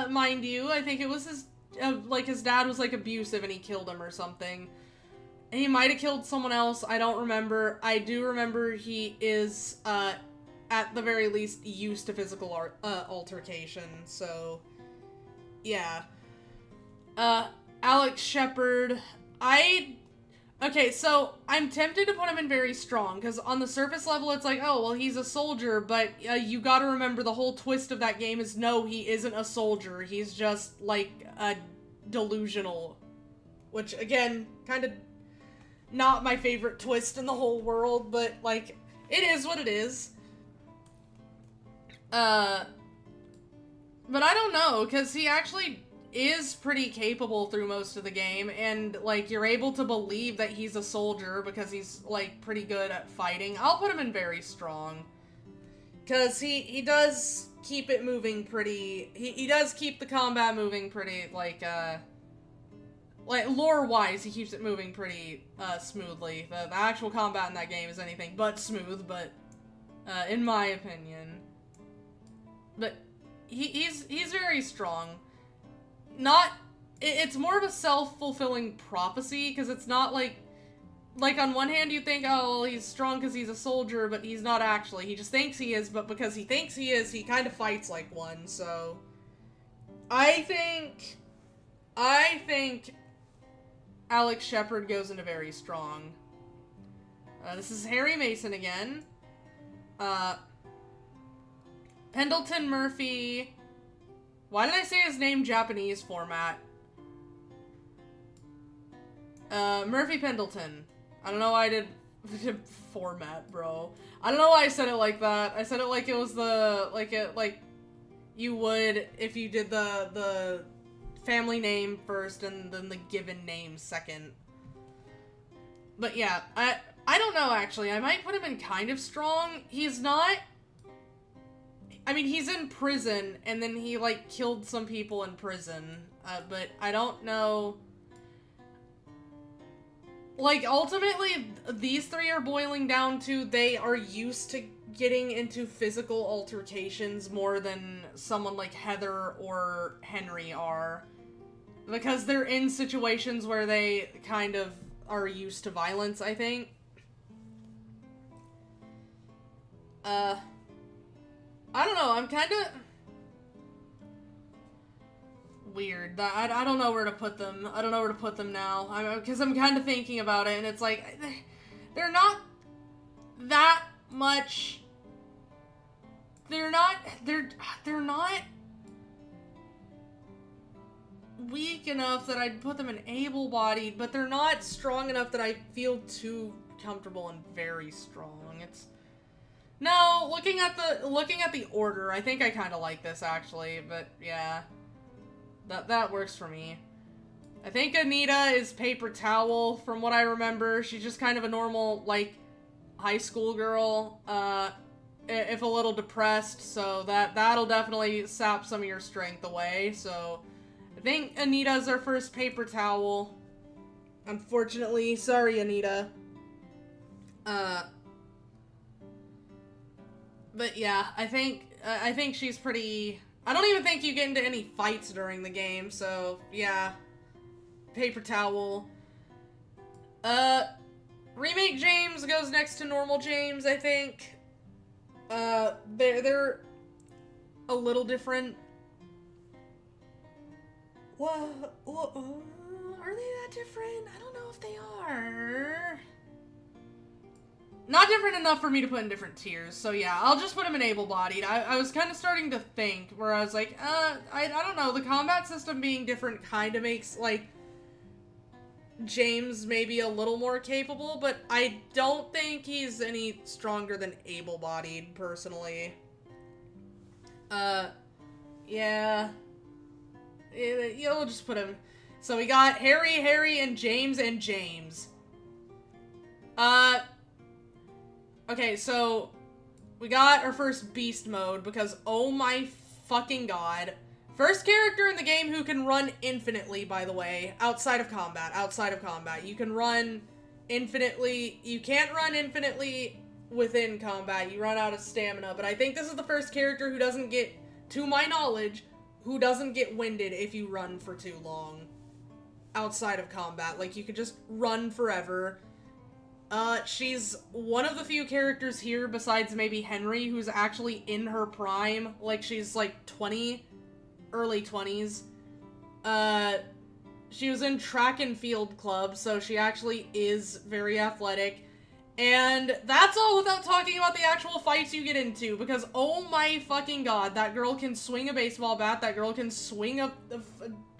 mind you. I think it was his dad was, like, abusive and he killed him or something. And he might have killed someone else, I don't remember. I do remember he is, at the very least, used to physical altercation, so, yeah. Alex Shepard, okay, so I'm tempted to put him in very strong, because on the surface level it's like, oh, well, he's a soldier, but you gotta remember the whole twist of that game is no, he isn't a soldier, he's just, like, delusional. Which, again, kind of not my favorite twist in the whole world, but, like, it is what it is. But I don't know, because he actually is pretty capable through most of the game, and, like, you're able to believe that he's a soldier because he's, like, pretty good at fighting. I'll put him in very strong. Because he does keep it moving pretty... He does keep the combat moving pretty, like, lore-wise, he keeps it moving pretty, smoothly. The actual combat in that game is anything but smooth, but, in my opinion. But he's very strong. It's more of a self-fulfilling prophecy, because it's not like on one hand you think, oh, well, he's strong because he's a soldier, but he's not actually. He just thinks he is, but because he thinks he is, he kind of fights like one, so... I think Alex Shepard goes into very strong. This is Harry Mason again. Pendleton Murphy... Why did I say his name Japanese format? Murphy Pendleton. I don't know why I did format, bro. I don't know why I said it like that. I said it like it was like you would if you did the family name first and then the given name second. But yeah, I don't know actually. I might put him in kind of strong. He's not... I mean, he's in prison, and then he, like, killed some people in prison, but I don't know... Like, ultimately, these three are boiling down to they are used to getting into physical altercations more than someone like Heather or Henry are. Because they're in situations where they kind of are used to violence, I think. I don't know, I'm kind of... weird. I don't know where to put them. I don't know where to put them now. Because I'm kind of thinking about it, and it's like... They're not that much... They're not weak enough that I'd put them in able-bodied, but they're not strong enough that I feel too comfortable and very strong. It's... No, looking at the order, I think I kind of like this actually, but yeah, that works for me. I think Anita is paper towel from what I remember. She's just kind of a normal, like, high school girl, if a little depressed, so that'll definitely sap some of your strength away. So I think Anita's our first paper towel. Unfortunately, sorry Anita. But yeah, I think she's pretty... I don't even think you get into any fights during the game, so yeah. Paper towel. Remake James goes next to normal James, I think. They're a little different. What? Are they that different? I don't know if they are. Not different enough for me to put in different tiers, so yeah, I'll just put him in able-bodied. I was kind of starting to think, where I was like, I don't know, the combat system being different kind of makes, like, James may be a little more capable, but I don't think he's any stronger than able-bodied, personally. Yeah. We'll just put him... So we got Harry, and James, Okay, so... We got our first beast mode, because oh my fucking god. First character in the game who can run infinitely, by the way. Outside of combat. You can run infinitely. You can't run infinitely within combat. You run out of stamina. But I think this is the first character who doesn't get, to my knowledge, who doesn't get winded if you run for too long. Outside of combat. Like, you could just run forever. She's one of the few characters here, besides maybe Henry, who's actually in her prime. Like, she's like 20, early 20s. She was in track and field club, so she actually is very athletic. And that's all without talking about the actual fights you get into, because oh my fucking god, that girl can swing a baseball bat, that girl can swing a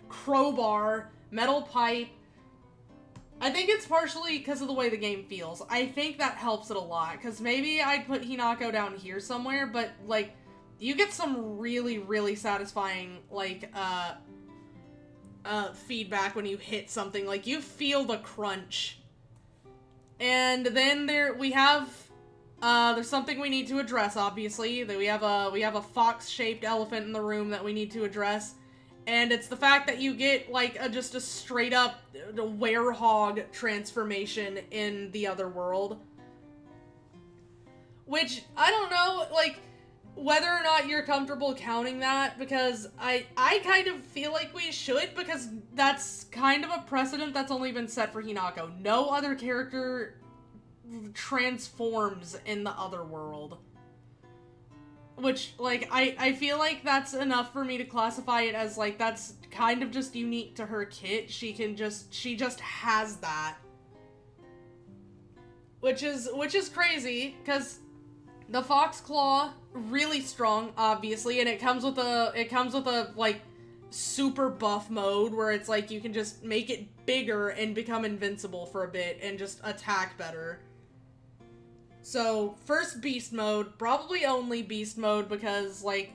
crowbar, metal pipe. I think it's partially because of the way the game feels. I think that helps it a lot, because maybe I'd put Hinako down here somewhere, but, like, you get some really, really satisfying, like, feedback when you hit something. Like, you feel the crunch. And then we have, there's something we need to address, obviously. We have a fox-shaped elephant in the room that we need to address. And it's the fact that you get, like, just a straight-up werehog transformation in the other world. Which, I don't know, like, whether or not you're comfortable counting that, because I kind of feel like we should, because that's kind of a precedent that's only been set for Hinako. No other character transforms in the other world. Which, like, I feel like that's enough for me to classify it as, like, that's kind of just unique to her kit. She just has that. Which is crazy, because the Fox Claw, really strong, obviously, and it comes with a, like, super buff mode, where it's like, you can just make it bigger and become invincible for a bit, and just attack better. So, first beast mode, probably only beast mode, because, like,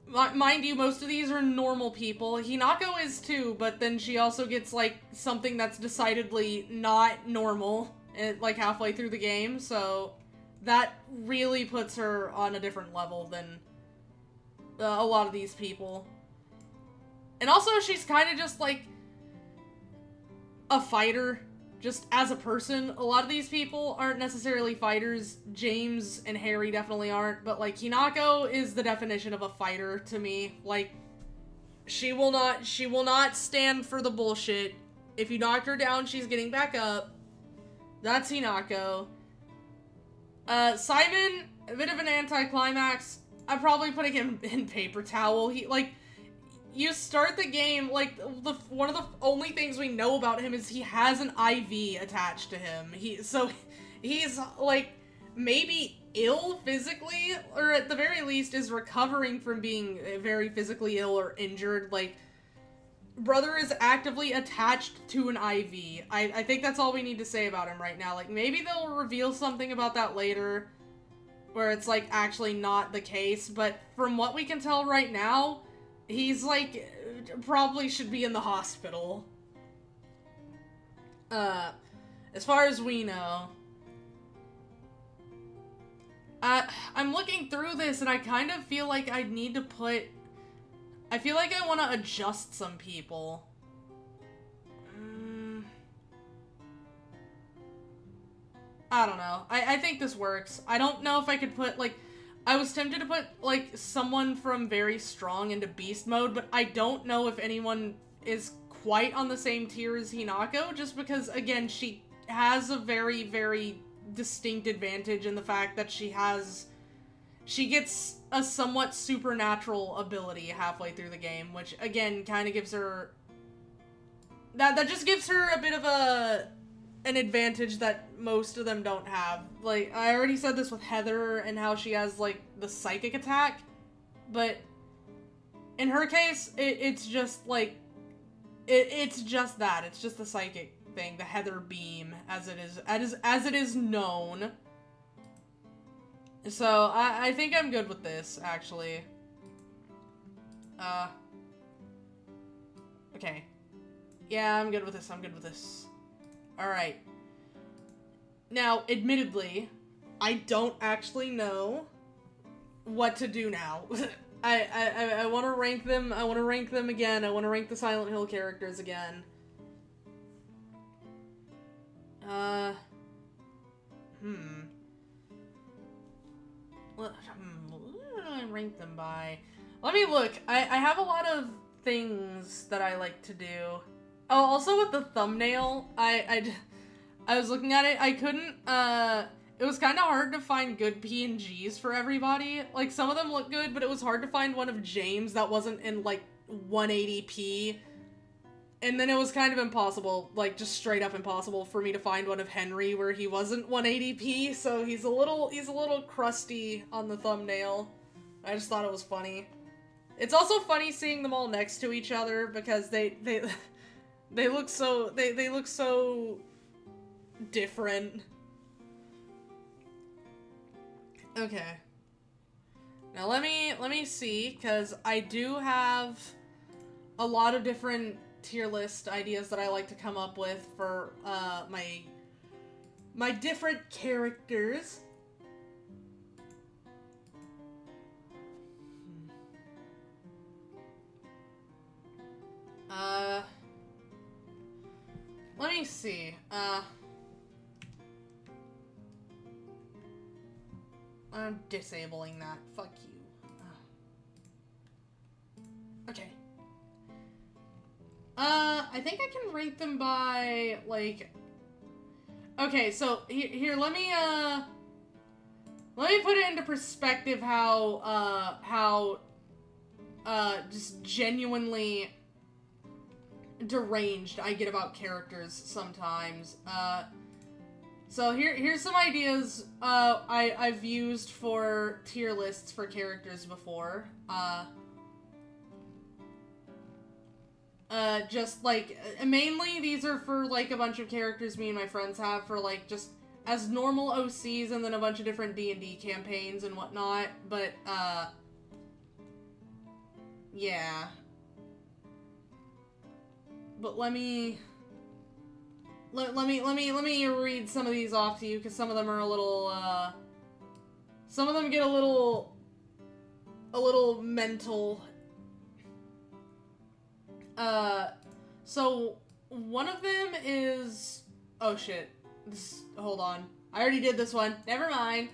mind you, most of these are normal people. Hinako is too, but then she also gets, like, something that's decidedly not normal, like, halfway through the game, so that really puts her on a different level than a lot of these people. And also, she's kind of just, like, a fighter. Just as a person, a lot of these people aren't necessarily fighters. James and Harry definitely aren't, but, like, Hinako is the definition of a fighter to me. Like, she will not stand for the bullshit. If you knock her down, she's getting back up. That's Hinako. Simon, a bit of an anticlimax. I'm probably putting him in paper towel. You start the game, like, one of the only things we know about him is he has an IV attached to him. He's, like, maybe ill physically, or at the very least is recovering from being very physically ill or injured. Like, brother is actively attached to an IV. I think that's all we need to say about him right now. Like, maybe they'll reveal something about that later, where it's, like, actually not the case, but from what we can tell right now, he's, like, probably should be in the hospital. As far as we know. I'm looking through this, and I kind of feel like I need to put... I feel like I want to adjust some people. I don't know. I think this works. I don't know if I could put, like... I was tempted to put, like, someone from very strong into beast mode, but I don't know if anyone is quite on the same tier as Hinako, just because, again, she has a very, very distinct advantage in the fact that she gets a somewhat supernatural ability halfway through the game, which, again, kind of gives her... That just gives her a bit of an advantage that most of them don't have. Like, I already said this with Heather and how she has, like, the psychic attack, but in her case, it's just, like, It's just that. It's just the psychic thing, the Heather Beam, as it is known. So I think I'm good with this, actually. Okay. Yeah, I'm good with this. I'm good with this. Alright. Now, admittedly, I don't actually know what to do now. I want to rank them. I want to rank them again. I want to rank the Silent Hill characters again. What do I rank them by? Let me look. I have a lot of things that I like to do. Oh, also with the thumbnail, I was looking at it. I couldn't, it was kind of hard to find good PNGs for everybody. Like, some of them look good, but it was hard to find one of James that wasn't in, like, 180p. And then it was kind of impossible, like, just straight up impossible for me to find one of Henry where he wasn't 180p, so he's a little crusty on the thumbnail. I just thought it was funny. It's also funny seeing them all next to each other because they look so, they look so different. Okay. Now let me see, because I do have a lot of different tier list ideas that I like to come up with for my different characters. Let me see. I'm disabling that. Fuck you. Okay. I think I can rank them by, like... Okay, so, here, let me put it into perspective how just genuinely deranged I get about characters sometimes. So here's some ideas I've used for tier lists for characters before. Just like mainly these are for like a bunch of characters me and my friends have for like just as normal OCs and then a bunch of different D&D campaigns and whatnot. But yeah. But let me read some of these off to you, because some of them are a little, some of them get a little mental. So one of them is, oh shit, hold on. I already did this one. Never mind.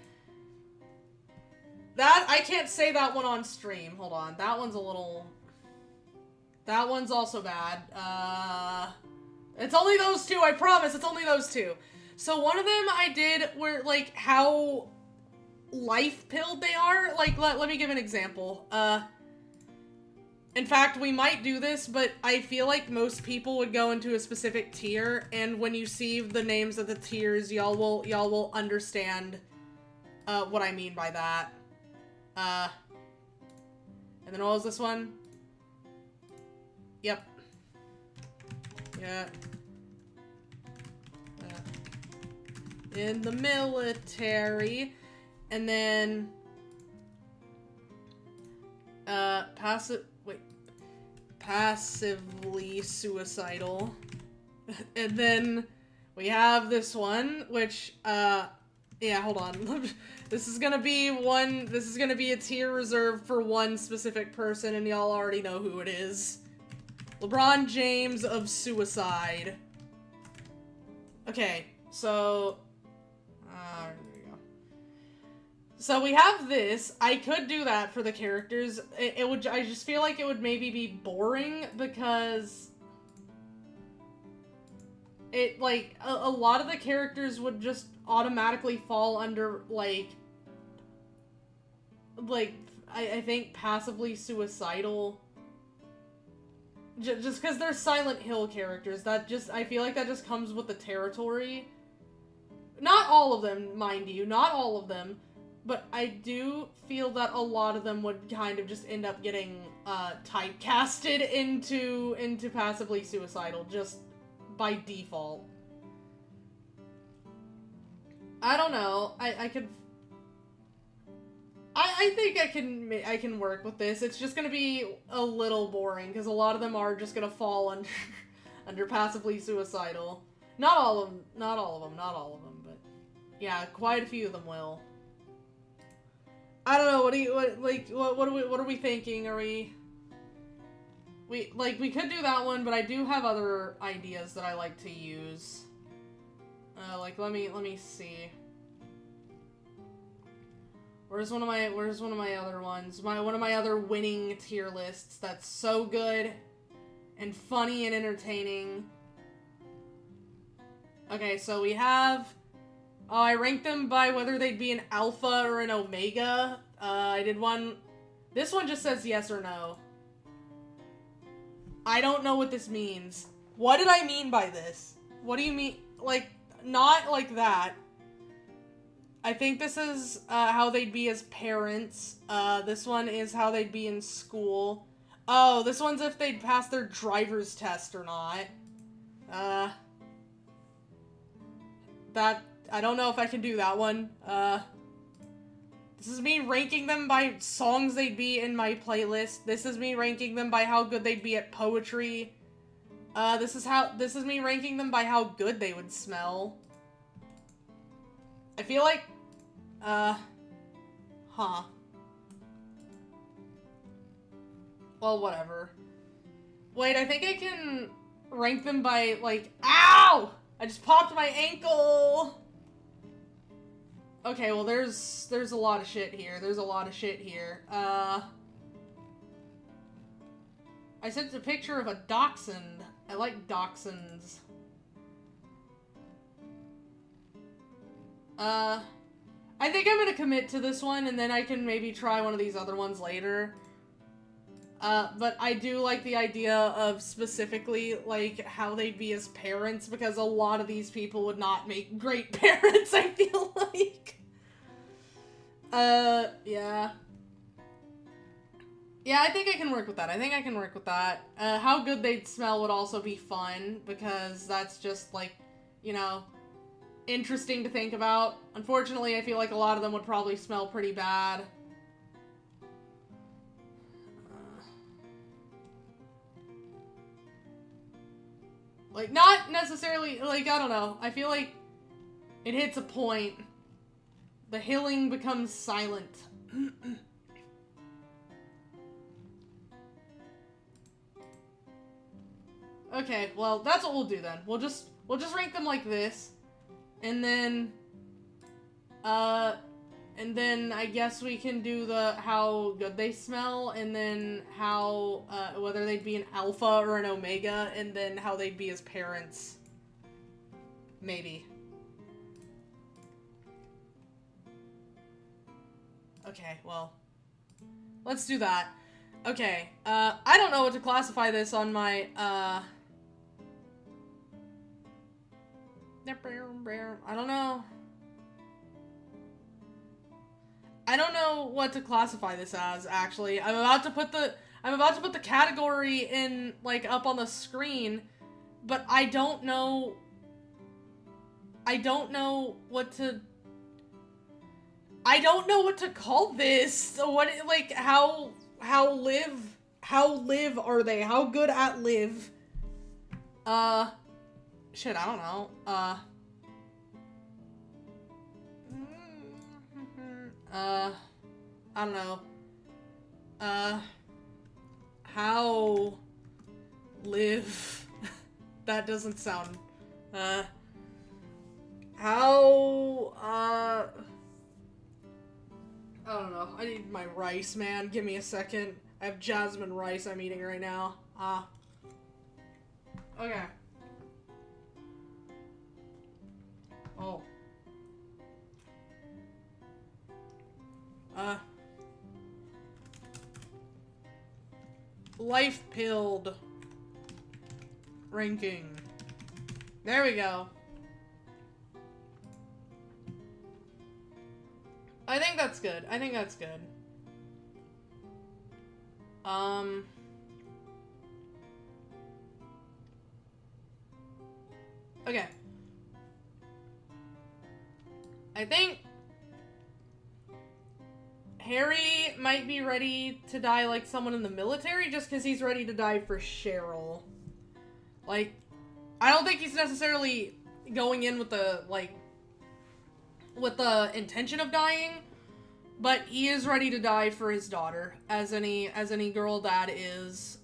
I can't say that one on stream. Hold on. That one's also bad. It's only those two, I promise, it's only those two. So one of them I did where, like, how life-pilled they are. Like, let me give an example. In fact, we might do this, but I feel like most people would go into a specific tier, and when you see the names of the tiers, y'all will understand, what I mean by that. And then what was this one? Yep. Yeah. In the military. And then passively suicidal. And then we have this one, which yeah, hold on. This is gonna be a tier reserved for one specific person, and y'all already know who it is. LeBron James of suicide. Okay, so there we go. So we have this. I could do that for the characters. It would. I just feel like it would maybe be boring because it like a lot of the characters would just automatically fall under like I think passively suicidal. Just because they're Silent Hill characters, I feel like that just comes with the territory. Not all of them, mind you, not all of them, but I do feel that a lot of them would kind of just end up getting typecasted into passively suicidal just by default. I don't know. I think I can work with this. It's just gonna be a little boring because a lot of them are just gonna fall under under passively suicidal. Not all of them, but yeah, quite a few of them will. I don't know. What are we thinking? Are we could do that one, but I do have other ideas that I like to use. Let me see. Where's one of my other ones? One of my other winning tier lists that's so good and funny and entertaining. Okay, so we have I ranked them by whether they'd be an alpha or an omega. I did one. This one just says yes or no. I don't know what this means. What did I mean by this? What do you mean? Like, not like that. I think this is how they'd be as parents. This one is how they'd be in school. Oh, this one's if they'd pass their driver's test or not. I don't know if I can do that one. This is me ranking them by songs they'd be in my playlist. This is me ranking them by how good they'd be at poetry. This is me ranking them by how good they would smell. I feel like, well, whatever. Wait, I think I can rank them by, like, ow! I just popped my ankle! Okay, well, there's a lot of shit here. I sent a picture of a dachshund. I like dachshunds. I think I'm gonna commit to this one, and then I can maybe try one of these other ones later. But I do like the idea of specifically, like, how they'd be as parents, because a lot of these people would not make great parents, I feel like. Yeah. Yeah, I think I can work with that. How good they'd smell would also be fun, because that's just, like, you know, interesting to think about. Unfortunately, I feel like a lot of them would probably smell pretty bad. Like, not necessarily, like, I don't know. I feel like it hits a point. The hilling becomes silent. Okay, well, that's what we'll do then. We'll just rank them like this. And then I guess we can do the how good they smell, and then how, whether they'd be an alpha or an omega, and then how they'd be as parents. Maybe. Okay, well, let's do that. Okay, I don't know what to classify this on my, I don't know. I don't know what to classify this as, actually. I'm about to put the category in, like, up on the screen, but I don't know what to call this. So what, like, how live are they? How good at live? Shit, I don't know. I don't know. How live? That doesn't sound, how, I don't know. I need my rice, man. Give me a second. I have jasmine rice I'm eating right now. Okay. Oh. Life pilled ranking. There we go. I think that's good. I think that's good. Okay. I think Harry might be ready to die like someone in the military just because he's ready to die for Cheryl. Like, I don't think he's necessarily going in with the, like, with the intention of dying, but he is ready to die for his daughter, as any girl dad is.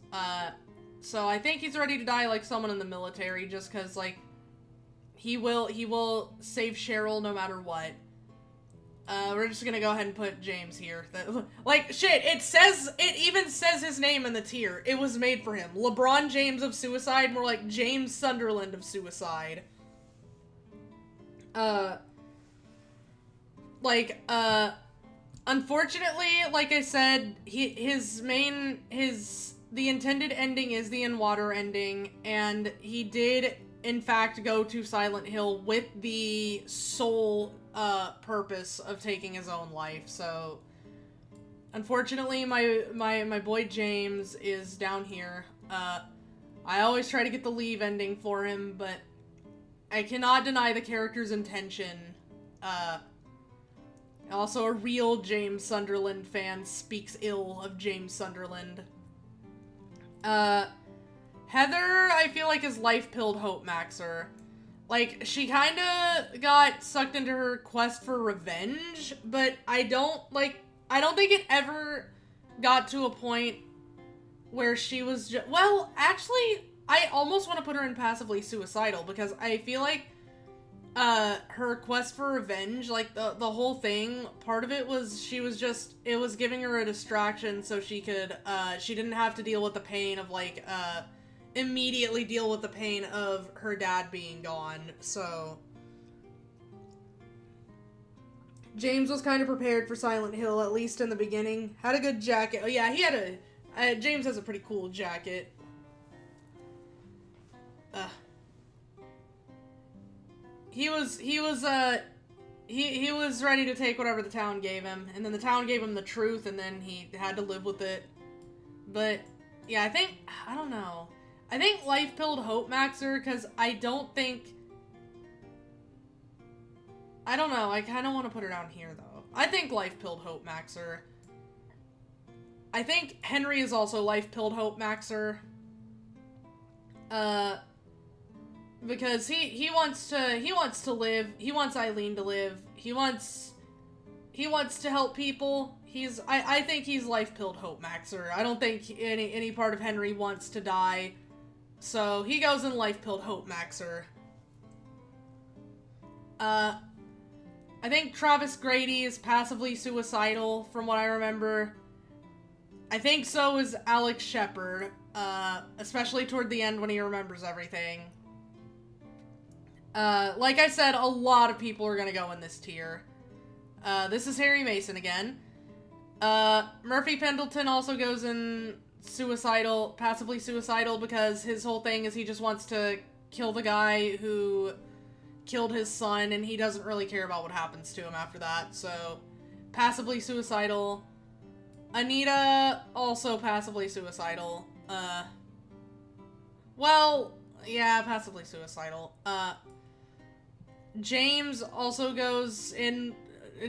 So I think he's ready to die like someone in the military just because, like, he will save Cheryl no matter what. We're just gonna go ahead and put James here. Like, shit, it even says his name in the tier. It was made for him. LeBron James of suicide, more like James Sunderland of suicide. Unfortunately, like I said, the intended ending is the in-water ending, and he did, in fact, go to Silent Hill with the sole purpose of taking his own life. So unfortunately my boy James is down here. I always try to get the leave ending for him, but I cannot deny the character's intention. Also, a real James Sunderland fan speaks ill of James Sunderland. Heather, I feel like, is life-pilled Hope Maxer. Like, she kinda got sucked into her quest for revenge, but I don't think it ever got to a point where she was well, actually, I almost want to put her in passively suicidal, because I feel like, her quest for revenge, like, the whole thing, part of it was it was giving her a distraction so she could, she didn't have to deal with the pain of, like, immediately deal with the pain of her dad being gone. So James was kind of prepared for Silent Hill, at least in the beginning. Had a good jacket. Oh yeah, he had James has a pretty cool jacket. He was ready to take whatever the town gave him, and then the town gave him the truth, and then he had to live with it. But yeah, I don't know. I think life-pilled Hope Maxer, because I don't know, I kind of want to put her down here, though. I think life-pilled Hope Maxer. I think Henry is also life-pilled Hope Maxer. Because he wants to live, he wants Eileen to live, he wants to help people. I think he's life-pilled Hope Maxer. I don't think any part of Henry wants to die. So, he goes in life-pilled Hope Maxer. I think Travis Grady is passively suicidal, from what I remember. I think so is Alex Shepard, especially toward the end when he remembers everything. Like I said, a lot of people are gonna go in this tier. This is Harry Mason again. Murphy Pendleton also goes in passively suicidal, because his whole thing is he just wants to kill the guy who killed his son, and he doesn't really care about what happens to him after that, so passively suicidal. Anita, also passively suicidal. Well, yeah, passively suicidal. James also goes in.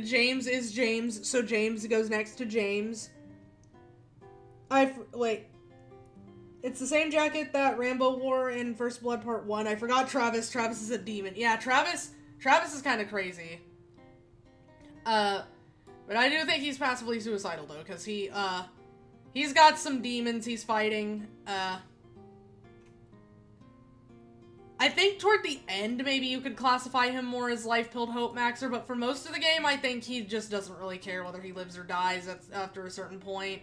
James is James, so James goes next to James. Wait. It's the same jacket that Rambo wore in First Blood Part 1. I forgot Travis. Travis is a demon. Yeah, Travis is kind of crazy. But I do think he's passively suicidal, though, because he's got some demons he's fighting. I think toward the end, maybe you could classify him more as life-pilled Hope Maxer, but for most of the game, I think he just doesn't really care whether he lives or dies after a certain point.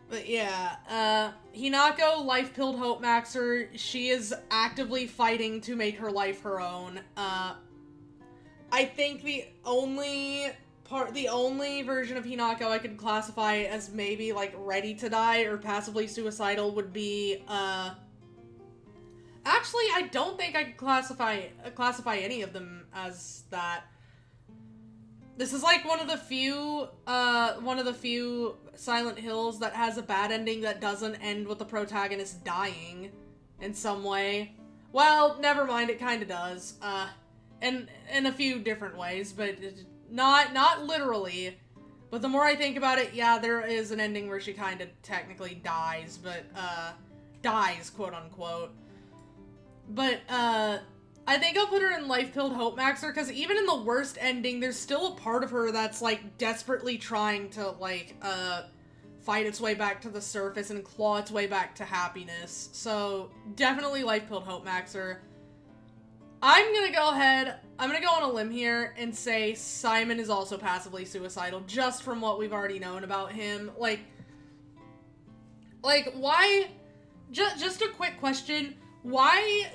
But yeah, Hinako, life-pilled Hope Maxer, she is actively fighting to make her life her own. I think the only version of Hinako I could classify as maybe, like, ready to die or passively suicidal would be, actually, I don't think I could classify any of them as that. This is like one of the few Silent Hills that has a bad ending that doesn't end with the protagonist dying in some way. Well, never mind, it kind of does. In a few different ways, but not literally. But the more I think about it, yeah, there is an ending where she kind of technically dies, but, dies, quote unquote. But, I think I'll put her in Life-Pilled Hope Maxer, because even in the worst ending, there's still a part of her that's, like, desperately trying to, like, fight its way back to the surface and claw its way back to happiness. So, definitely Life-Pilled Hope Maxer. I'm gonna go on a limb here and say Simon is also passively suicidal, just from what we've already known about him. Like, why, just a quick question, why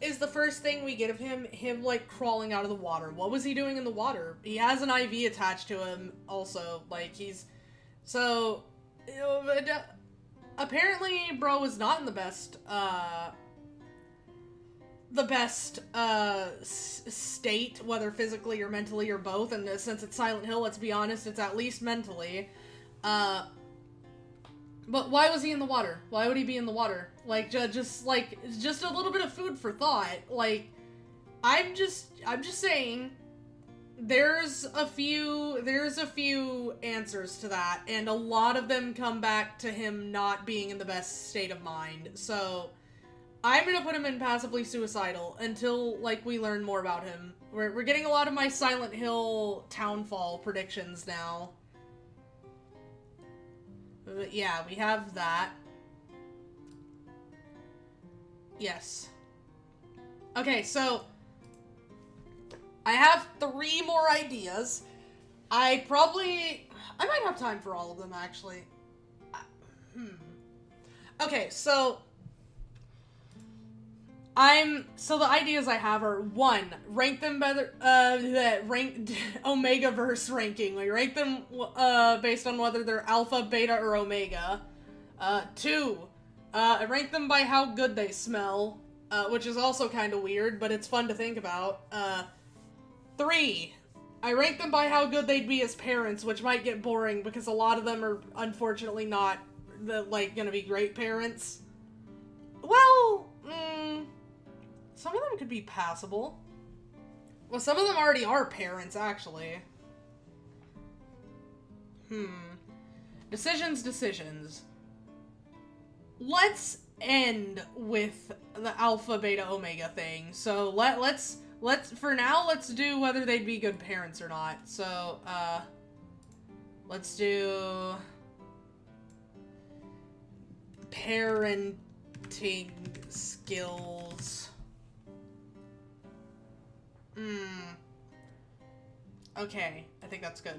is the first thing we get of him, like, crawling out of the water? What was he doing in the water? He has an IV attached to him, also, like, so, apparently, bro is not in the best state, whether physically or mentally or both, and since it's Silent Hill, let's be honest, it's at least mentally. But why was he in the water? Why would he be in the water? Like, just a little bit of food for thought. Like, I'm just saying, there's a few answers to that, and a lot of them come back to him not being in the best state of mind, so I'm gonna put him in passively suicidal until, like, we learn more about him. We're getting a lot of my Silent Hill Townfall predictions now. But yeah, we have that. Yes. Okay, so I have 3 more ideas. I might have time for all of them, actually. Okay, so the ideas I have are, 1, rank them by Omega-verse ranking. We rank them, based on whether they're alpha, beta, or omega. 2, I rank them by how good they smell, which is also kind of weird, but it's fun to think about. 3, I rank them by how good they'd be as parents, which might get boring, because a lot of them are, unfortunately, not, gonna be great parents. Well, some of them could be passable. Well, some of them already are parents, actually. Decisions. Let's end with the alpha, beta, omega thing. So let's for now, let's do whether they'd be good parents or not. So, let's do parenting skills. Okay, I think that's good.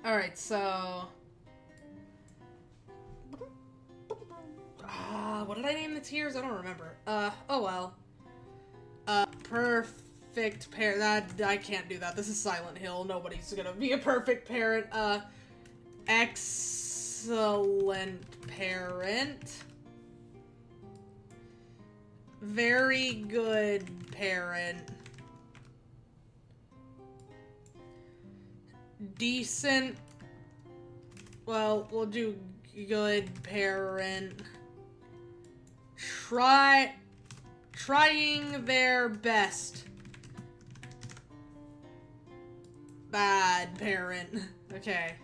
Alright, so what did I name the tiers? I don't remember. Oh well. Perfect parent. I can't do that. This is Silent Hill. Nobody's gonna be a perfect parent. Excellent parent. Very good parent. Decent. Well, we'll do good parent. Trying their best. Bad parent. Okay.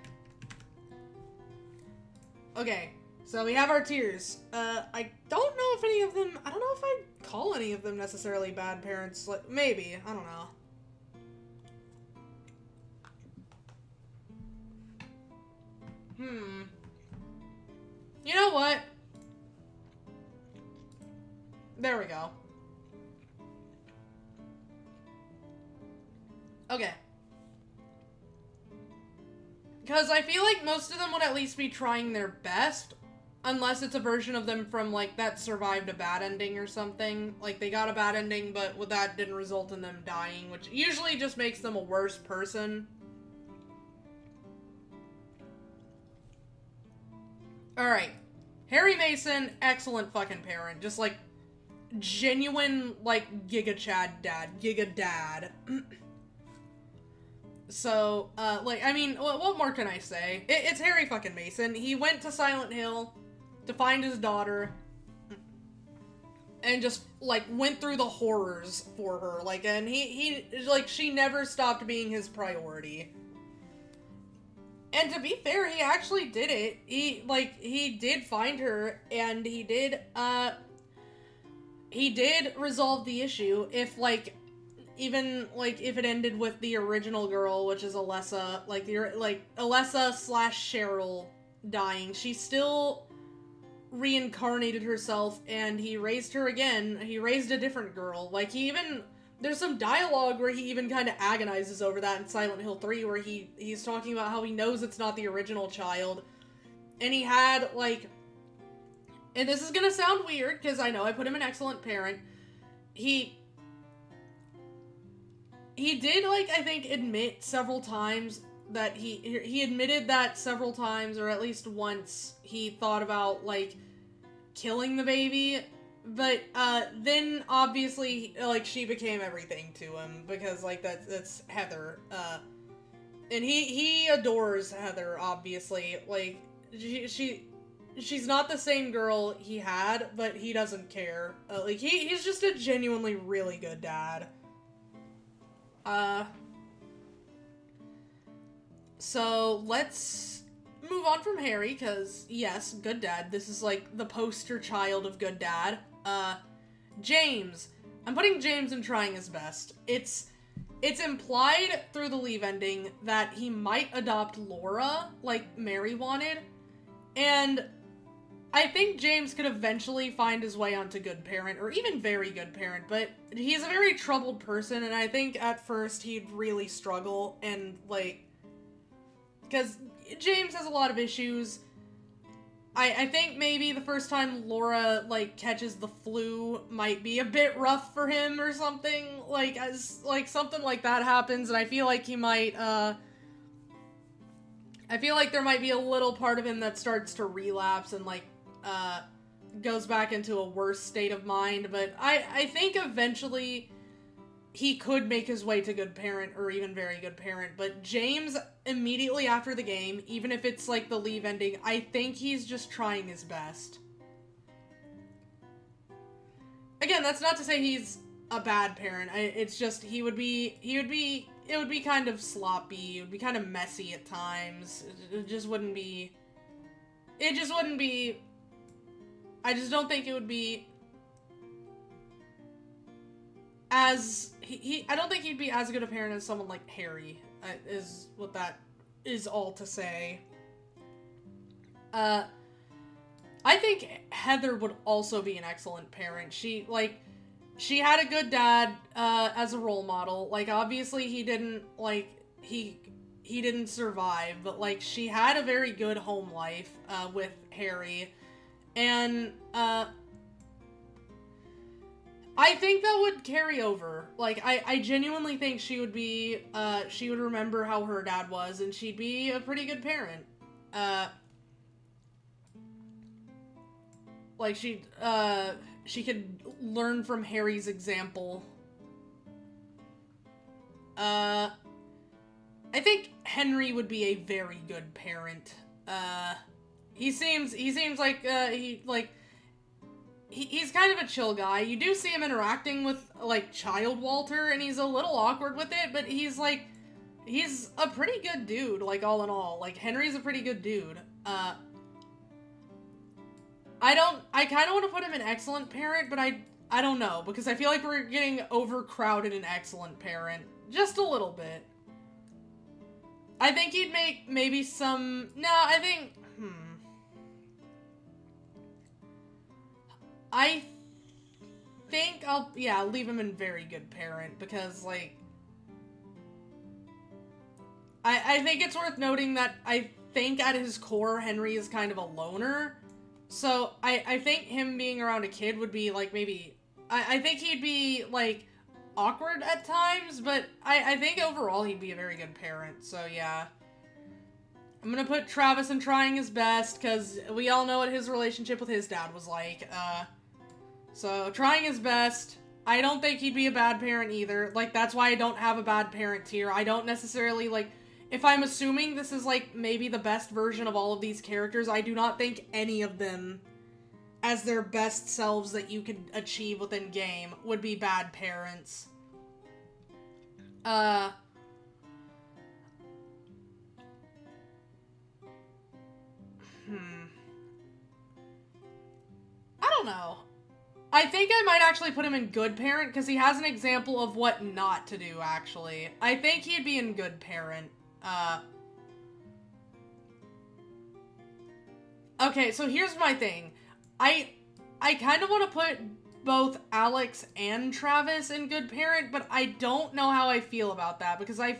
Okay. So we have our tiers. I don't know if any of them, I don't know if I'd call any of them necessarily bad parents. Like, maybe. I don't know. You know what? There we go. Okay. Because I feel like most of them would at least be trying their best, unless it's a version of them from, like, that survived a bad ending or something. Like, they got a bad ending, but that didn't result in them dying, which usually just makes them a worse person. Alright. Harry Mason, excellent fucking parent. Just, like, genuine, like, Giga Chad dad. Giga dad. So, like, I mean, what more can I say? It's Harry fucking Mason. He went to Silent Hill to find his daughter and just, like, went through the horrors for her. Like, and like, she never stopped being his priority. And to be fair, he actually did it. He did find her, and he did resolve the issue if, like, even, like, if it ended with the original girl, which is Alessa, Alessa/Cheryl dying, she still reincarnated herself, and he raised her again. He raised a different girl. Like, there's some dialogue where he even kind of agonizes over that in Silent Hill 3, where he's talking about how he knows it's not the original child, and he had, like, and this is gonna sound weird, because I know I put him an excellent parent, he did, like, I think, admit several times that he admitted that several times, or at least once, he thought about, like, killing the baby, but, then, obviously, like, she became everything to him, because, like, that's Heather, and he adores Heather, obviously, like, she's not the same girl he had, but he doesn't care, like, he's just a genuinely really good dad. So let's move on from Harry, because, yes, good dad. This is, like, the poster child of good dad. James. I'm putting James in trying his best. It's implied through the leave ending that he might adopt Laura, like Mary wanted, and I think James could eventually find his way onto good parent, or even very good parent, but he's a very troubled person, and I think at first he'd really struggle, and, like, because James has a lot of issues. I think maybe the first time Laura, like, catches the flu might be a bit rough for him or something, like, as, like, something like that happens, and I feel like he might, I feel like there might be a little part of him that starts to relapse and, like, goes back into a worse state of mind, but I think eventually he could make his way to good parent, or even very good parent, but James, immediately after the game, even if it's, like, the leave ending, I think he's just trying his best. Again, that's not to say he's a bad parent, it's just, it would be kind of sloppy, it would be kind of messy at times, it just wouldn't be, I just don't think it would be as, I don't think he'd be as good a parent as someone like Harry, is what that is all to say. I think Heather would also be an excellent parent. She had a good dad, as a role model. Like, obviously he didn't, like, he didn't survive, but, like, she had a very good home life, with Harry, and, I think that would carry over. Like, I genuinely think she would be, she would remember how her dad was, and she'd be a pretty good parent. Like, she could learn from Harry's example. I think Henry would be a very good parent. He seems like, he's kind of a chill guy. You do see him interacting with, like, child Walter, and he's a little awkward with it, but he's a pretty good dude, like, all in all. Like, Henry's a pretty good dude. I kind of want to put him in excellent parent, but I don't know, because I feel like we're getting overcrowded in excellent parent. Just a little bit. I think he'd make maybe some, I think I'll leave him in very good parent, because, like, I think it's worth noting that I think at his core, Henry is kind of a loner, so I think him being around a kid would be, like, maybe, I think he'd be, like, awkward at times, but I think overall he'd be a very good parent, so yeah. I'm gonna put Travis in trying his best, because we all know what his relationship with his dad was like, so trying his best. I don't think he'd be a bad parent either. Like, that's why I don't have a bad parent tier. I don't necessarily, like, if I'm assuming this is, like, maybe the best version of all of these characters, I do not think any of them, as their best selves that you could achieve within game, would be bad parents. I don't know. I think I might actually put him in good parent, because he has an example of what not to do, actually. I think he'd be in good parent. Okay, so here's my thing. I kind of want to put both Alex and Travis in good parent, but I don't know how I feel about that, because I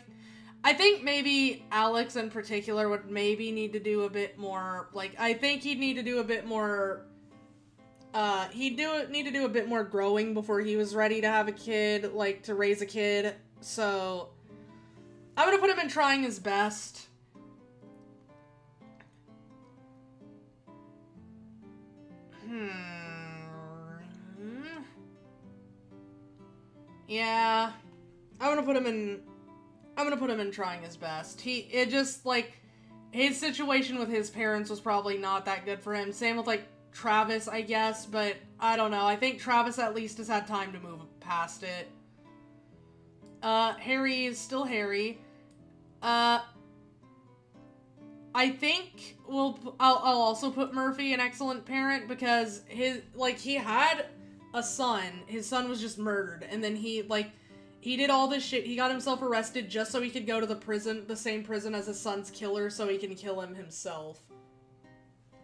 think maybe Alex in particular would maybe need to do a bit more, like, I think he'd need to do a bit more, need to do a bit more growing before he was ready to have a kid, like, to raise a kid, so I'm gonna put him in trying his best. Yeah. I'm gonna put him in trying his best. It just, like, his situation with his parents was probably not that good for him. Same with, like, Travis, I guess, but I don't know. I think Travis at least has had time to move past it. Harry is still Harry. I think I'll also put Murphy an excellent parent, because he had a son. His son was just murdered, and then he did all this shit. He got himself arrested just so he could go to the same prison as his son's killer, so he can kill him himself.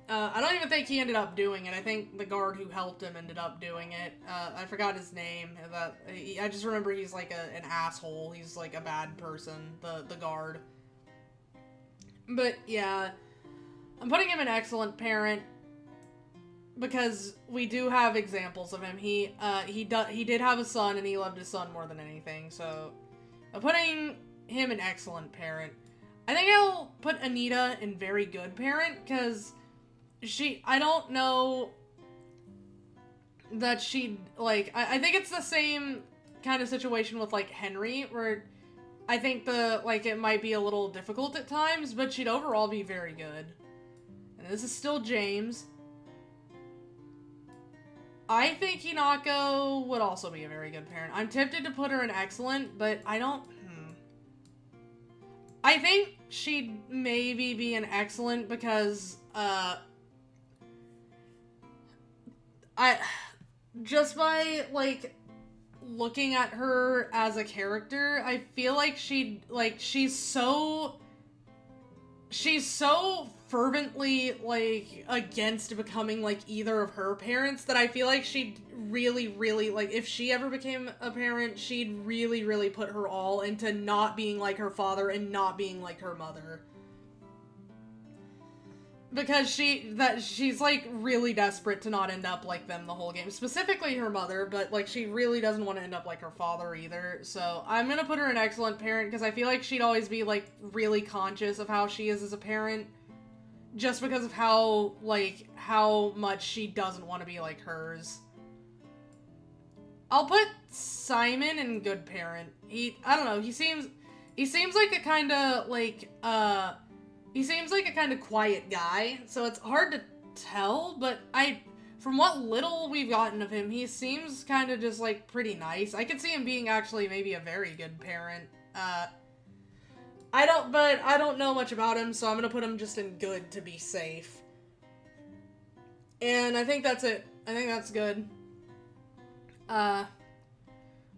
I don't even think he ended up doing it. I think the guard who helped him ended up doing it. I forgot his name. I just remember he's like an asshole. He's like a bad person, the guard. But yeah, I'm putting him an excellent parent, because we do have examples of him. He did have a son, and he loved his son more than anything, so I'm putting him an excellent parent. I think I'll put Anita in very good parent, because I don't know that she'd, like, I think it's the same kind of situation with, like, Henry, where I think it might be a little difficult at times, but she'd overall be very good. And this is still James. I think Hinako would also be a very good parent. I'm tempted to put her in excellent, but I don't... I think she'd maybe be an excellent, because, just by, like, looking at her as a character, I feel like she's so fervently, like, against becoming, like, either of her parents, that I feel like she'd really, really, like, if she ever became a parent, she'd really, really put her all into not being like her father and not being like her mother. Because she's, like, really desperate to not end up like them the whole game. Specifically her mother, but, like, she really doesn't want to end up like her father either. So I'm gonna put her an excellent parent, because I feel like she'd always be, like, really conscious of how she is as a parent. Just because of how much she doesn't want to be like hers. I'll put Simon in good parent. I don't know, he seems like a kind of, like, he seems like a kind of quiet guy, so it's hard to tell, but from what little we've gotten of him, he seems kind of just, like, pretty nice. I could see him being actually maybe a very good parent. I don't know much about him, so I'm gonna put him just in good to be safe. And I think that's it. I think that's good.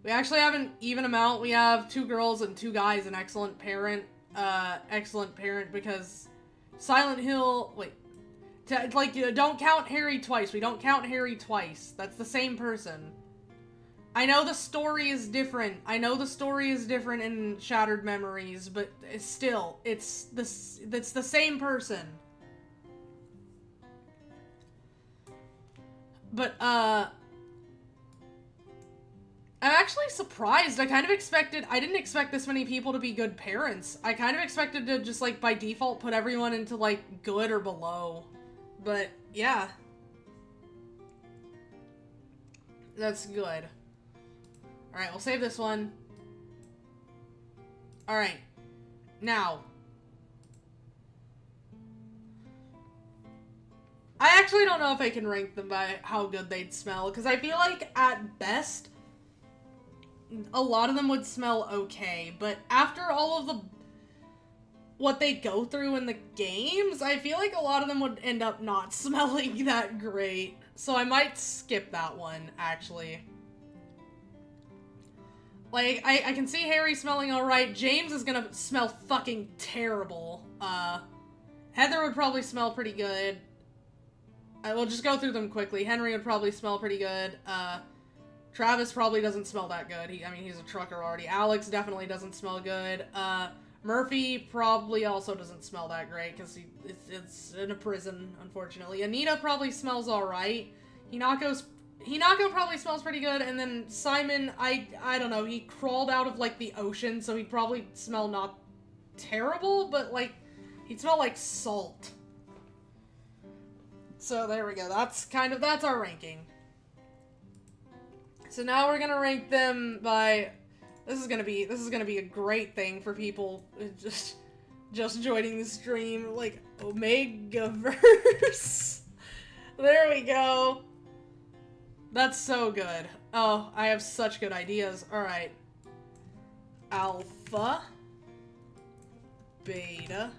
We actually have an even amount. We have 2 girls and 2 guys, an excellent parent. Excellent parent, because Silent Hill, don't count Harry twice. We don't count Harry twice. That's the same person. I know the story is different. In Shattered Memories, but it's the same person. But, I'm actually surprised. I didn't expect this many people to be good parents. I kind of expected to just, like, by default put everyone into, like, good or below. But, yeah. That's good. Alright, we'll save this one. Alright. Now. I actually don't know if I can rank them by how good they'd smell, because I feel like, at best, a lot of them would smell okay, but after all of what they go through in the games, I feel like a lot of them would end up not smelling that great. So I might skip that one, actually. Like, I can see Harry smelling alright. James is gonna smell fucking terrible. Heather would probably smell pretty good. I will just go through them quickly. Henry would probably smell pretty good. Travis probably doesn't smell that good. I mean, he's a trucker already. Alex definitely doesn't smell good. Murphy probably also doesn't smell that great because it's in a prison, unfortunately. Anita probably smells alright. Hinako probably smells pretty good, and then Simon, I don't know, he crawled out of, like, the ocean, so he'd probably smell not terrible, but, like, he'd smell like salt. So there we go, that's our ranking. So now we're gonna rank them by, this is gonna be a great thing for people just joining the stream, like, Omegaverse. There we go. That's so good. Oh, I have such good ideas. Alright. Alpha. Beta.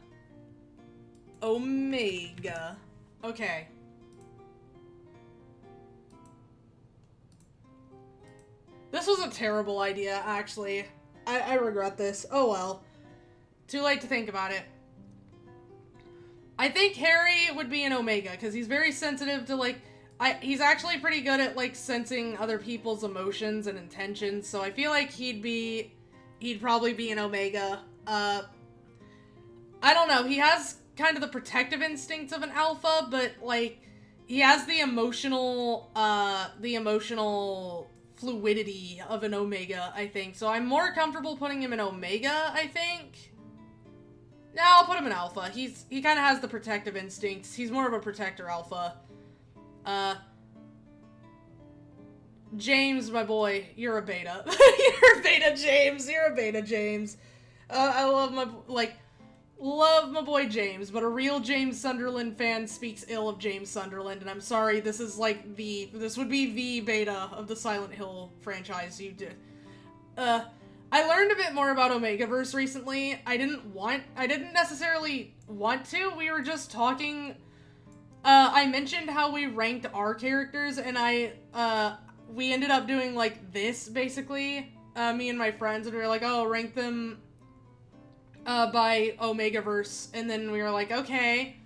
Omega. Okay. This was a terrible idea, actually. I regret this. Oh well. Too late to think about it. I think Harry would be an Omega, because he's very sensitive to, like, he's actually pretty good at, like, sensing other people's emotions and intentions, so I feel like he'd probably be an Omega. I don't know, he has kind of the protective instincts of an Alpha, but, like, he has the emotional fluidity of an Omega, I think, so I'm more comfortable putting him in Omega, I think. No, I'll put him in Alpha. He kind of has the protective instincts. He's more of a protector Alpha. James, my boy, you're a beta. You're a beta, James. You're a beta, James. I love my boy James, but a real James Sunderland fan speaks ill of James Sunderland, and I'm sorry, this is like this would be the beta of the Silent Hill franchise you did. I learned a bit more about Omegaverse recently. I didn't necessarily want to. We were just talking. I mentioned how we ranked our characters, and we ended up doing, like, this, basically. Me and my friends, and we were like, oh, rank them, by Omegaverse, and then we were like, okay.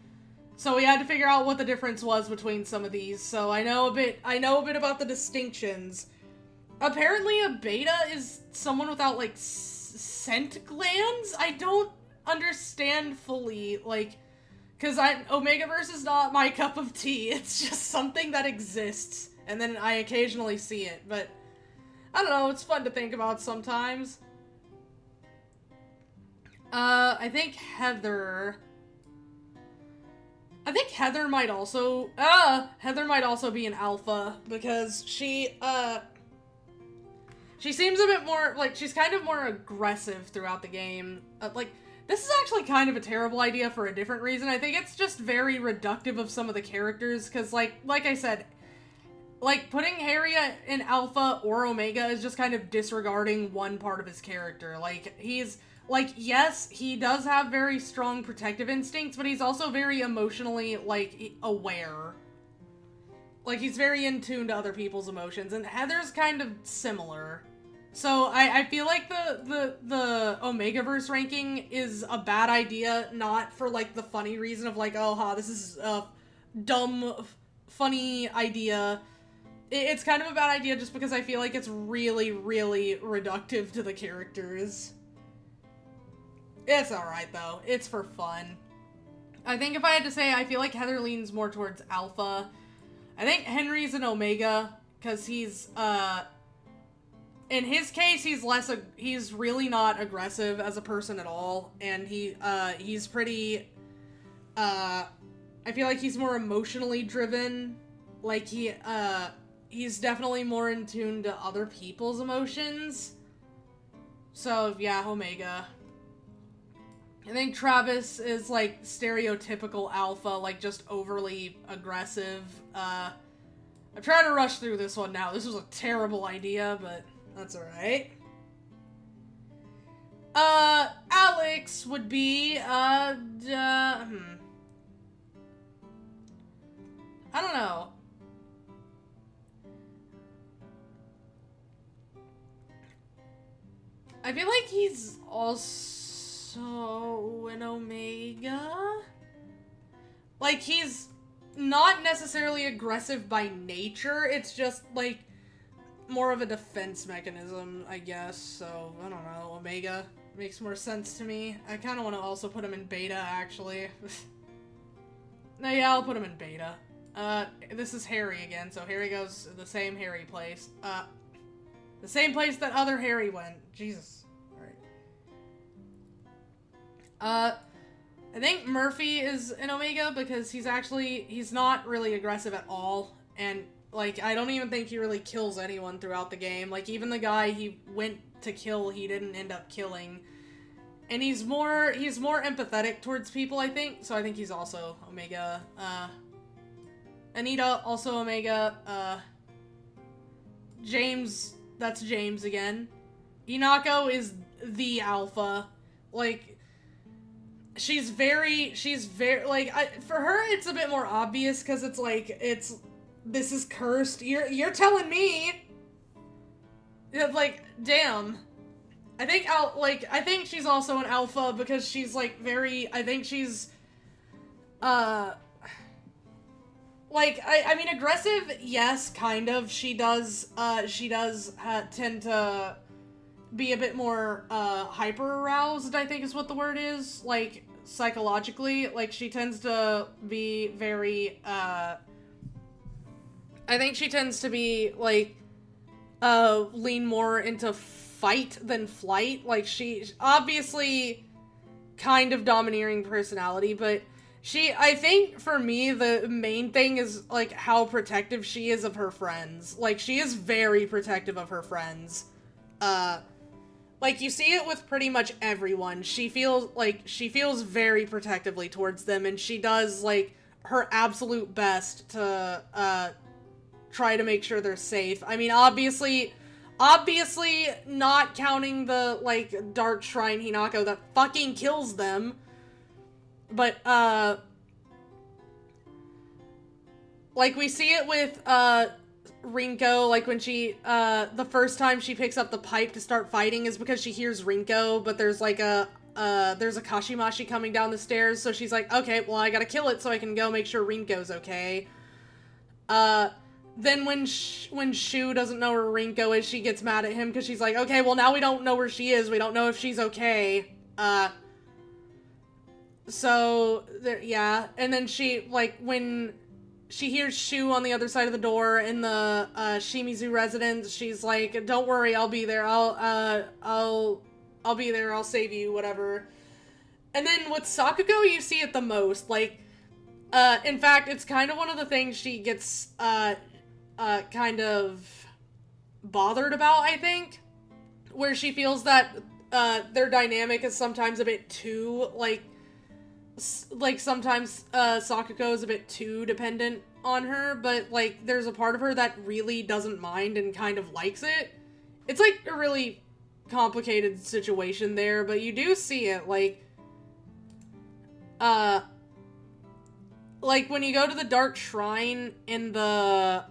So we had to figure out what the difference was between some of these, so I know a bit about the distinctions. Apparently a beta is someone without, like, scent glands? I don't understand fully, like, because Omegaverse is not my cup of tea. It's just something that exists, and then I occasionally see it, but I don't know, it's fun to think about sometimes. I think Heather might also be an Alpha, because she seems a bit more, like, she's kind of more aggressive throughout the game. Like, this is actually kind of a terrible idea for a different reason. I think it's just very reductive of some of the characters, because, like I said, like, putting Harry in Alpha or Omega is just kind of disregarding one part of his character. Like, yes, he does have very strong protective instincts, but he's also very emotionally, like, aware. Like, he's very in tune to other people's emotions, and Heather's kind of similar. So, I feel like the Omegaverse ranking is a bad idea, not for, like, the funny reason of, like, oh, this is a dumb, funny idea. It's kind of a bad idea just because I feel like it's really, really reductive to the characters. It's alright, though. It's for fun. I think if I had to say, I feel like Heather leans more towards Alpha. I think Henry's an Omega, because he's, in his case, he's really not aggressive as a person at all, and he's pretty, I feel like he's more emotionally driven. Like, he's definitely more in tune to other people's emotions. So, yeah, Omega. I think Travis is, like, stereotypical alpha, like, just overly aggressive. I'm trying to rush through this one now. This was a terrible idea, but that's alright. Alex would be, I don't know. I feel like he's also an Omega. Like, he's not necessarily aggressive by nature. It's just, like, more of a defense mechanism, I guess. So, I don't know. Omega makes more sense to me. I kind of want to also put him in beta, actually. No, yeah, I'll put him in beta. This is Harry again, so Harry goes to the same Harry place. The same place that other Harry went. Jesus. Alright. I think Murphy is an Omega because he's not really aggressive at all. And, like, I don't even think he really kills anyone throughout the game. Like, even the guy he went to kill, he didn't end up killing. And he's more empathetic towards people, I think. So I think he's also Omega. Anita, also Omega. James, that's James again. Hinako is the alpha. Like, she's very, like, for her, it's a bit more obvious, because it's like, this is cursed. You're telling me. Like, damn. I think she's also an alpha, because she's, like, I think she's, like, I mean, aggressive, yes, kind of. She does tend to be a bit more, hyper-aroused, I think is what the word is. Like, psychologically. Like, she tends to be very, I think she tends to be, like, lean more into fight than flight. Like, she's obviously kind of domineering personality, but I think for me, the main thing is, like, how protective she is of her friends. Like, she is very protective of her friends. Like, you see it with pretty much everyone. She feels very protectively towards them, and she does, like, her absolute best to, try to make sure they're safe. I mean, obviously not counting the, like, Dark Shrine Hinako that fucking kills them. But, like, we see it with, Rinko, like, when she, the first time she picks up the pipe to start fighting is because she hears Rinko, but there's, like, there's a Kashimashi coming down the stairs, so she's like, okay, well, I gotta kill it so I can go make sure Rinko's okay. Then when Shu doesn't know where Rinko is, she gets mad at him because she's like, okay, well, now we don't know where she is, we don't know if she's okay. So, yeah, and then she, like, when she hears Shu on the other side of the door in the, Shimizu residence, she's like, don't worry, I'll be there, I'll be there, I'll save you, whatever. And then with Sakuko, you see it the most, like, in fact, it's kind of one of the things she gets, kind of bothered about, I think, where she feels that, their dynamic is sometimes a bit too, like, sometimes, Sakuko is a bit too dependent on her, but, like, there's a part of her that really doesn't mind and kind of likes it. It's, like, a really complicated situation there, but you do see it, like, when you go to the Dark Shrine in the,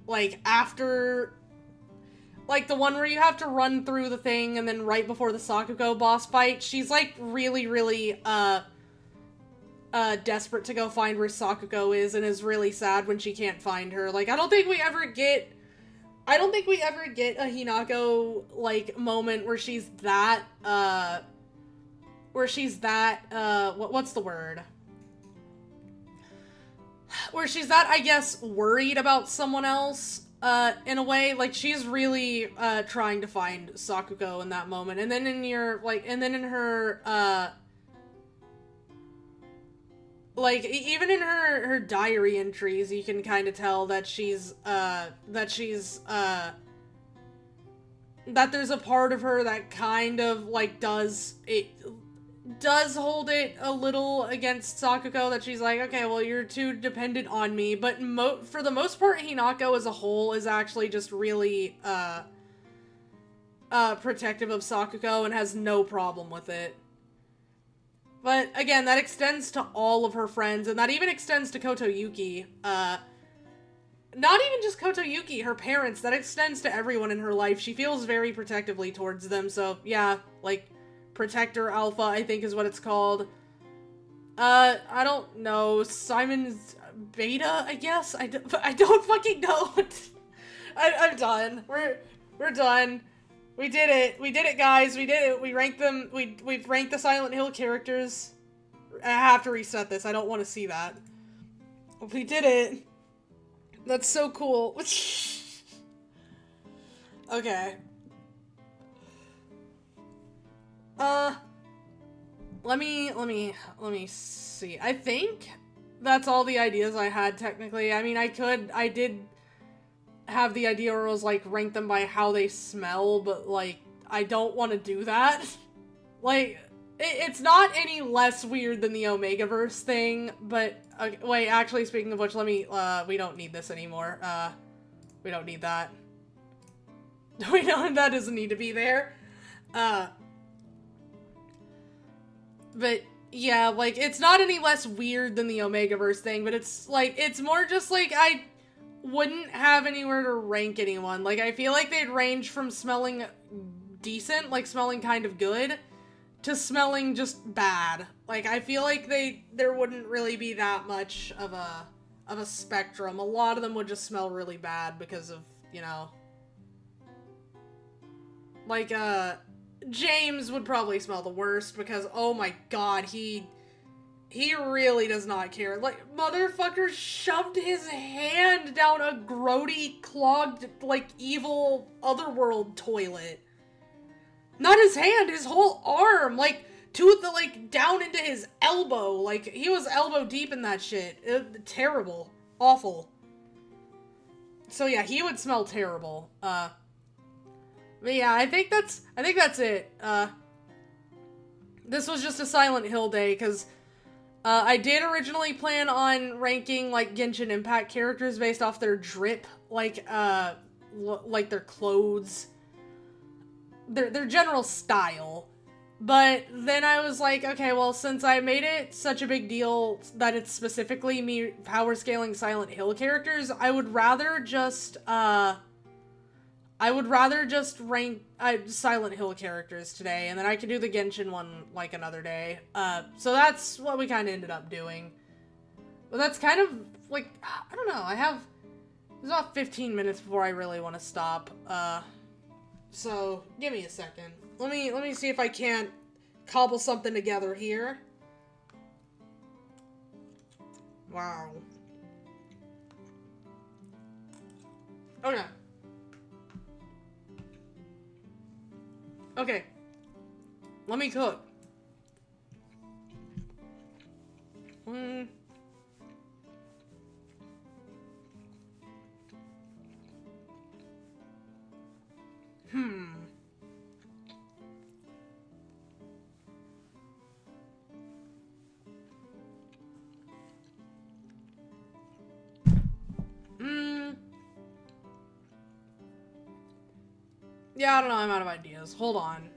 like, after, like, the one where you have to run through the thing and then right before the Sakuko boss fight, she's, like, really, really, desperate to go find where Sakuko is and is really sad when she can't find her. Like, I don't think we ever get a Hinako, like, moment where she's that, what's the word? Where she's that, I guess, worried about someone else, in a way. Like, she's really, trying to find Sakuko in that moment. And then in her, like, even in her diary entries, you can kind of tell that that there's a part of her that kind of, like, does hold it a little against Sakuko, that she's like, okay, well, you're too dependent on me, but for the most part, Hinako as a whole is actually just really, protective of Sakuko and has no problem with it. But, again, that extends to all of her friends, and that even extends to Kotoyuki. Not even just Kotoyuki, her parents, that extends to everyone in her life. She feels very protectively towards them, so, yeah, like, Protector Alpha, I think is what it's called. I don't know, Simon's Beta, I guess? I don't fucking know. I'm done. We're done. We did it. We did it, guys. We did it. We ranked them. We've ranked the Silent Hill characters. I have to reset this. I don't want to see that. We did it. That's so cool. Okay. Let me see. I think that's all the ideas I had, technically. I mean, I did have the idea where it was, like, rank them by how they smell, but, like, I don't want to do that. Like, it's not any less weird than the Omegaverse thing, but, wait, actually, speaking of which, let me, we don't need this anymore. We don't need that. We don't, that doesn't need to be there. But, yeah, like, it's not any less weird than the Omegaverse thing, but it's, like, it's more just, like, I wouldn't have anywhere to rank anyone. Like, I feel like they'd range from smelling decent, like, smelling kind of good, to smelling just bad. Like, I feel like there wouldn't really be that much of a spectrum. A lot of them would just smell really bad because of, you know, like, James would probably smell the worst because, oh my god, he really does not care. Like, motherfucker shoved his hand down a grody, clogged, like, evil otherworld toilet. Not his hand, his whole arm, like, to the, like, down into his elbow. Like, he was elbow deep in that shit. Terrible. Awful. So yeah, he would smell terrible. But yeah, I think that's it. This was just a Silent Hill day, because I did originally plan on ranking, like, Genshin Impact characters based off their drip, like their clothes, their general style. But then I was like, okay, well, since I made it such a big deal that it's specifically me power scaling Silent Hill characters, I would rather just rank Silent Hill characters today, and then I could do the Genshin one, like, another day. So that's what we kind of ended up doing. But that's kind of, like, I don't know, it's about 15 minutes before I really want to stop. So, give me a second. Let me see if I can't cobble something together here. Wow. Okay. Okay. Let me cook. Yeah, I don't know, I'm out of ideas. Hold on.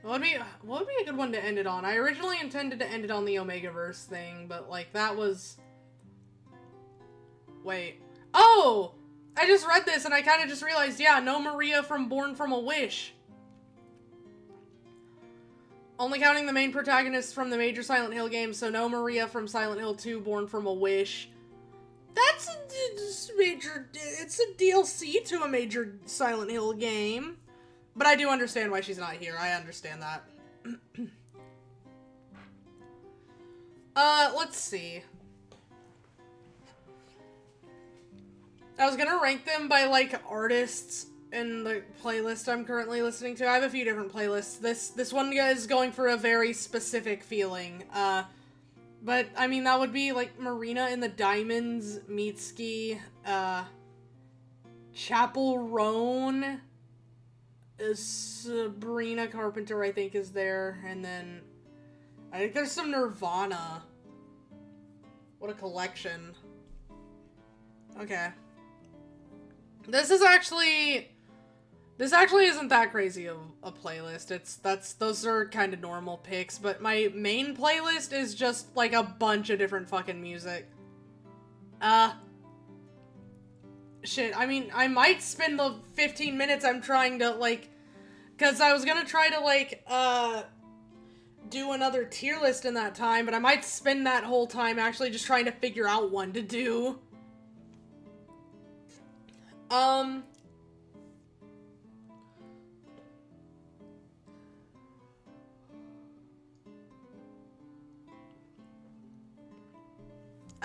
What would be a good one to end it on? I originally intended to end it on the Omegaverse thing, but, like, that was... Wait. Oh! I just read this and I kind of just realized, yeah, no Maria from Born from a Wish. Only counting the main protagonists from the major Silent Hill games, so no Maria from Silent Hill 2 Born from a Wish. That's it's a DLC to a major Silent Hill game. But I do understand why she's not here. I understand that. Let's see. I was gonna rank them by, like, artists in the playlist I'm currently listening to. I have a few different playlists. This one is going for a very specific feeling. But, I mean, that would be, like, Marina and the Diamonds, Mitski, Chapel Roan, Sabrina Carpenter, I think, is there, and then I think there's some Nirvana. What a collection. Okay. This actually isn't that crazy of a playlist. Those are kind of normal picks, but my main playlist is just like a bunch of different fucking music. Shit, I mean, I might spend the 15 minutes I'm trying to, like, because I was gonna try to, like, do another tier list in that time, but I might spend that whole time actually just trying to figure out one to do. I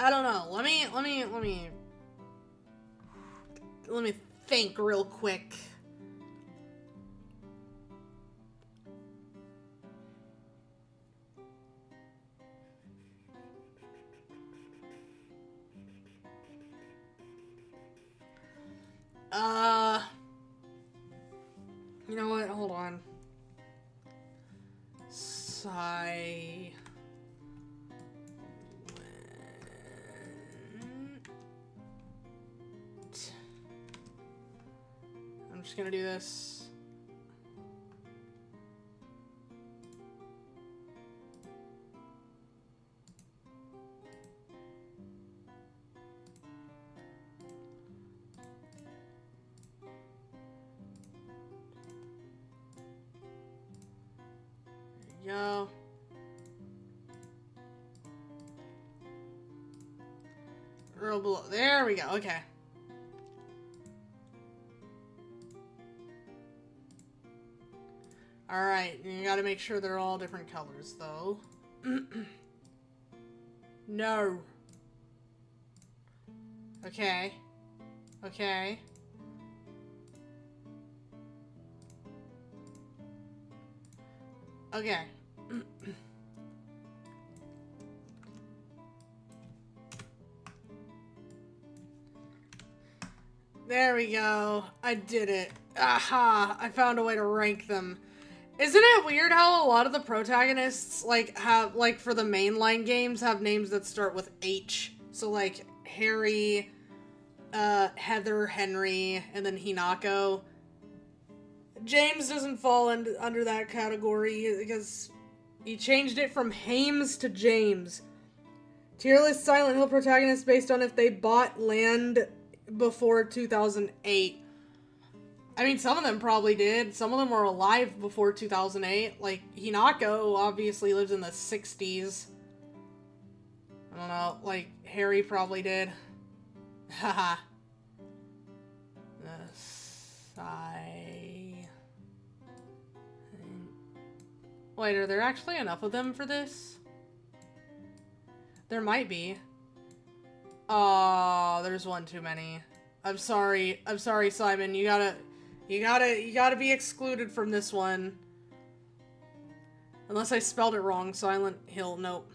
don't know. Let me think real quick. You know what? Hold on. I'm just gonna do this. There you go. Real below. There we go. Okay. Alright, you gotta make sure they're all different colors, though. No. Okay. Okay. Okay. There we go. I did it. Aha! I found a way to rank them. Isn't it weird how a lot of the protagonists, like, have, like, for the mainline games, have names that start with H? So, like, Harry, Heather, Henry, and then Hinako. James doesn't fall under that category, because he changed it from Hames to James. Tier list Silent Hill protagonists based on if they bought land before 2008. I mean, some of them probably did. Some of them were alive before 2008. Like, Hinako obviously lives in the 60s. I don't know. Like, Harry probably did. Haha. Wait, are there actually enough of them for this? There might be. Oh, there's one too many. I'm sorry. I'm sorry, Simon. You gotta be excluded from this one. Unless I spelled it wrong. Silent Hill. Nope.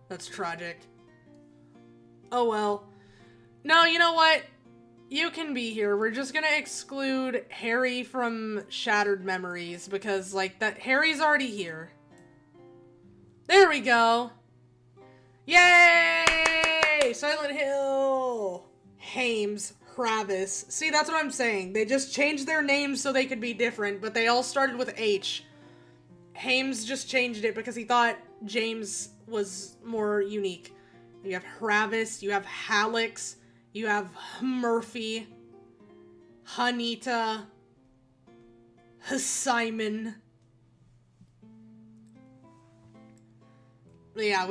That's tragic. Oh well. No, you know what? You can be here. We're just gonna exclude Harry from Shattered Memories because, like, that Harry's already here. There we go. Yay! Silent Hill. Hames. Travis. See, that's what I'm saying. They just changed their names so they could be different, but they all started with H. Hames just changed it because he thought James was more unique. You have Travis, you have Hallex, you have Murphy, Hanita, Simon. Yeah,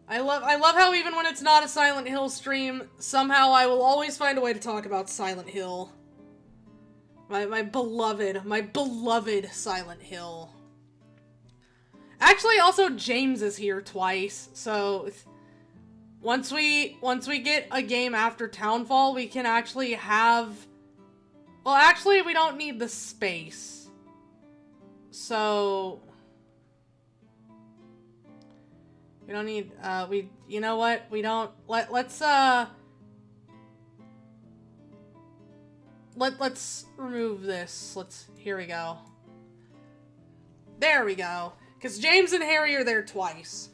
I love how even when it's not a Silent Hill stream, somehow I will always find a way to talk about Silent Hill. My beloved Silent Hill. Actually, also James is here twice, so once we get a game after Townfall, we can actually have... Well, actually, we don't need the space. So... We don't need, you know what? We don't, let's remove this. Here we go. There we go. Because James and Harry are there twice.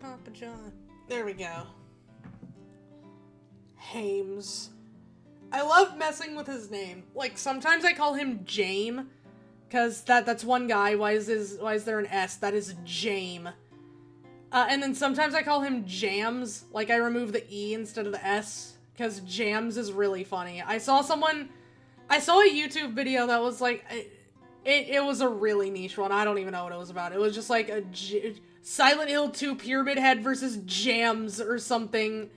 Papa John. There we go. Hames. I love messing with his name. Like, sometimes I call him Jame. Because that's one guy. Why is there an S? That is Jame. And then sometimes I call him Jams. Like, I remove the E instead of the S. Because Jams is really funny. I saw a YouTube video that was like... It was a really niche one. I don't even know what it was about. It was just like a Silent Hill 2 Pyramid Head versus Jams or something.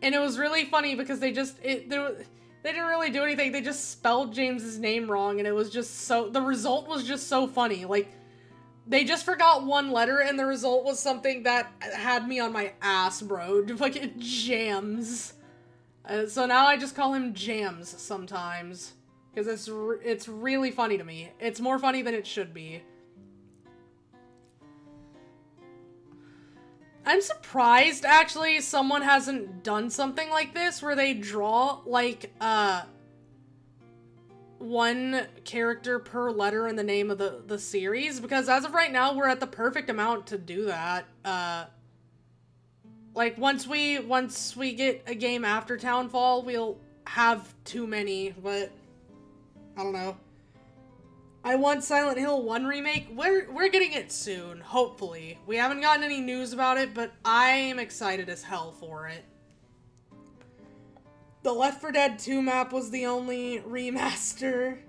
And it was really funny because they didn't really do anything. They just spelled James's name wrong, and it was just the result was just so funny. Like, they just forgot one letter, and the result was something that had me on my ass, bro. Fucking Jams. So now I just call him Jams sometimes. Because it's really funny to me. It's more funny than it should be. I'm surprised, actually, someone hasn't done something like this, where they draw, like, one character per letter in the name of the series, because as of right now, we're at the perfect amount to do that. Like, once we get a game after Townfall, we'll have too many, but I don't know. I want Silent Hill 1 remake. We're getting it soon, hopefully. We haven't gotten any news about it, but I am excited as hell for it. The Left 4 Dead 2 map was the only remaster.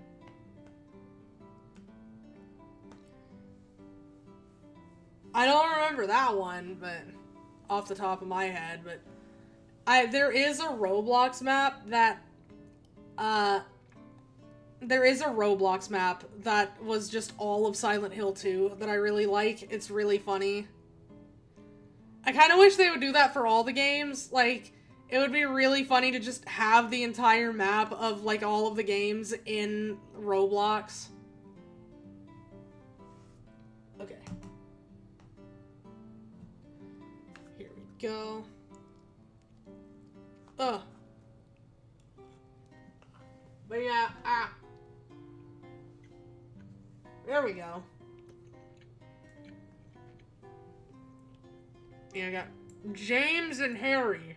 I don't remember that one, but off the top of my head, but there is a Roblox map that was just all of Silent Hill 2 that I really like. It's really funny. I kind of wish they would do that for all the games. Like, it would be really funny to just have the entire map of, like, all of the games in Roblox. Okay. Here we go. Ugh. But yeah, there we go. Yeah, I got James and Harry.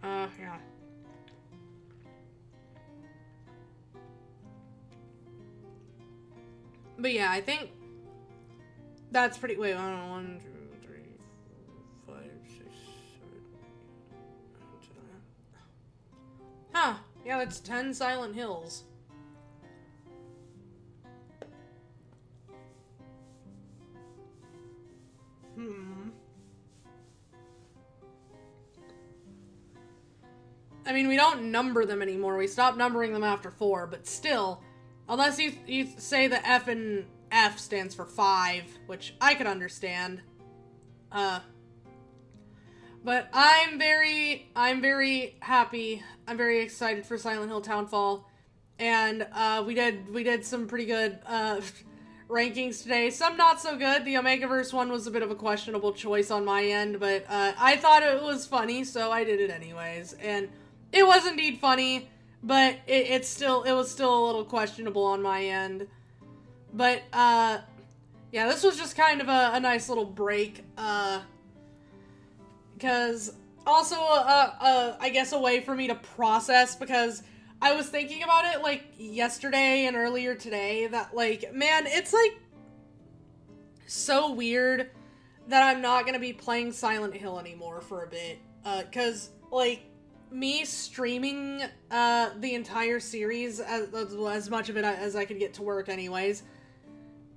Yeah. But yeah, I think that's pretty, wait, I don't know, 1, 2, 3, 4, 5, 6, 7, 8, 9. Huh. Yeah, that's 10 Silent Hills. I mean, we don't number them anymore. We stopped numbering them after 4, but still, unless you say the F and F stands for 5, which I could understand. But I'm very happy. I'm very excited for Silent Hill Townfall. And we did some pretty good rankings today. Some not so good. The Omegaverse one was a bit of a questionable choice on my end, but I thought it was funny, so I did it anyways. And it was indeed funny, but it was still a little questionable on my end. But yeah, this was just kind of a nice little break. Because also, I guess a way for me to process, because I was thinking about it, like, yesterday and earlier today, that, like, man, it's, like, so weird that I'm not gonna be playing Silent Hill anymore for a bit, because, like, me streaming, the entire series, as much of it as I could get to work anyways,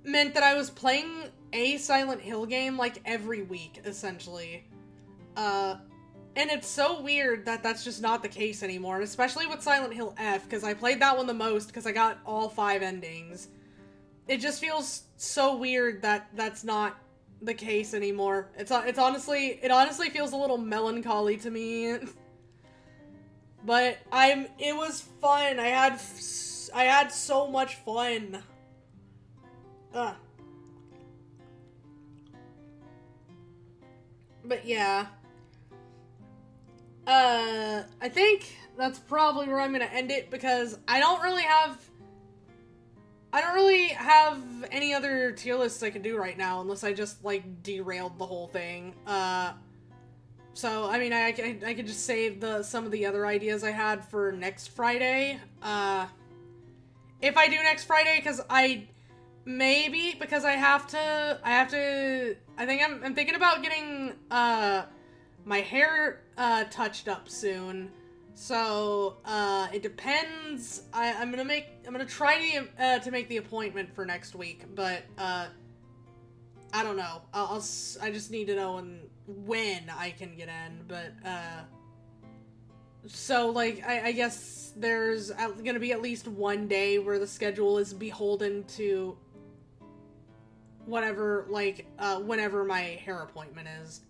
meant that I was playing a Silent Hill game, like, every week, essentially. And it's so weird that that's just not the case anymore, and especially with Silent Hill F, because I played that one the most, because I got all 5 endings. it just feels so weird that that's not the case anymore. It honestly feels a little melancholy to me. But it was fun. I had so much fun. But yeah. I think that's probably where I'm gonna end it because I don't really have any other tier lists I could do right now unless I just like derailed the whole thing. So I mean I could just save some of the other ideas I had for next Friday. If I do next Friday, because I think I'm thinking about getting my hair touched up soon. So it depends. I'm gonna try to make the appointment for next week, but I don't know. I just need to know when I can get in, but so like I guess there's gonna be at least one day where the schedule is beholden to whatever, like whenever my hair appointment is.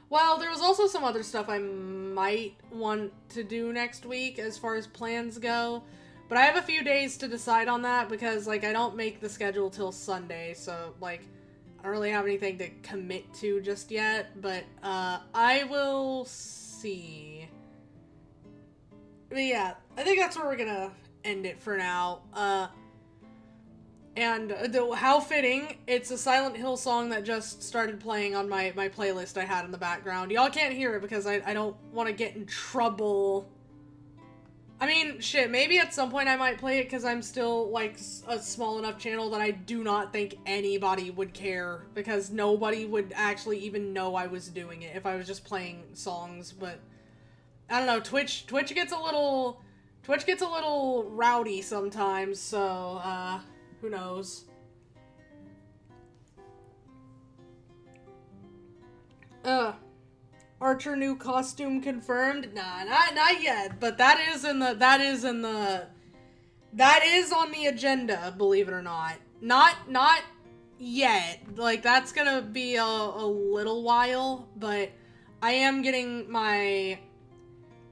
Well, there was also some other stuff I might want to do next week as far as plans go, but I have a few days to decide on that because, like, I don't make the schedule till Sunday, so, like, I don't really have anything to commit to just yet, but, I will see. But yeah, I think that's where we're gonna end it for now. And how fitting, it's a Silent Hill song that just started playing on my playlist I had in the background. Y'all can't hear it because I don't want to get in trouble. I mean, shit, maybe at some point I might play it because I'm still, like, a small enough channel that I do not think anybody would care, because nobody would actually even know I was doing it if I was just playing songs, but I don't know, Twitch gets a little rowdy sometimes, so, who knows? Archer new costume confirmed? Nah, not yet. But that is on the agenda, believe it or not. Not yet. Like, that's gonna be a little while, but I am getting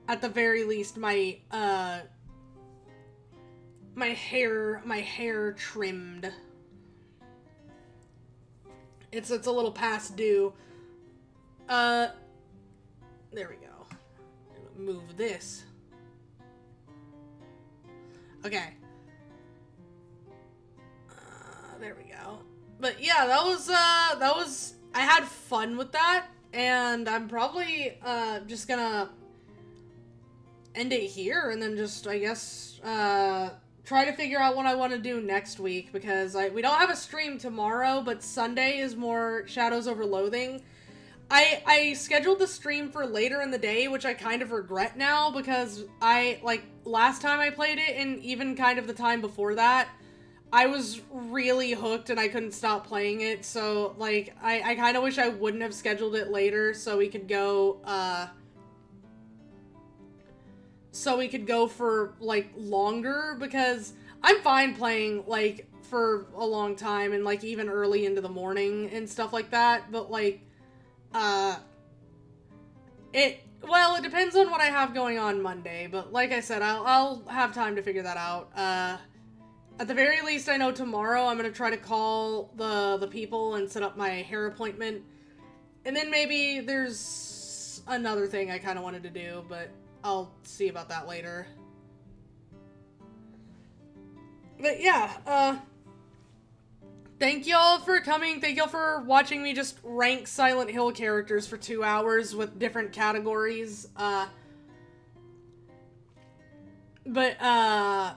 at the very least, my hair trimmed. It's a little past due. There we go. Move this. Okay. There we go. But yeah, that was, I had fun with that, and I'm probably, just gonna end it here, and then just, I guess, try to figure out what I want to do next week, because we don't have a stream tomorrow, but Sunday is more Shadows Over Loathing. I scheduled the stream for later in the day, which I kind of regret now, because last time I played it, and even kind of the time before that, I was really hooked and I couldn't stop playing it, so, like, I kind of wish I wouldn't have scheduled it later so we could go, for, like, longer, because I'm fine playing, like, for a long time and, like, even early into the morning and stuff like that, but, like, it depends on what I have going on Monday, but like I said, I'll have time to figure that out. At the very least, I know tomorrow I'm gonna try to call the people and set up my hair appointment, and then maybe there's another thing I kind of wanted to do, but I'll see about that later. But yeah, thank y'all for coming. Thank y'all for watching me just rank Silent Hill characters for 2 hours with different categories. But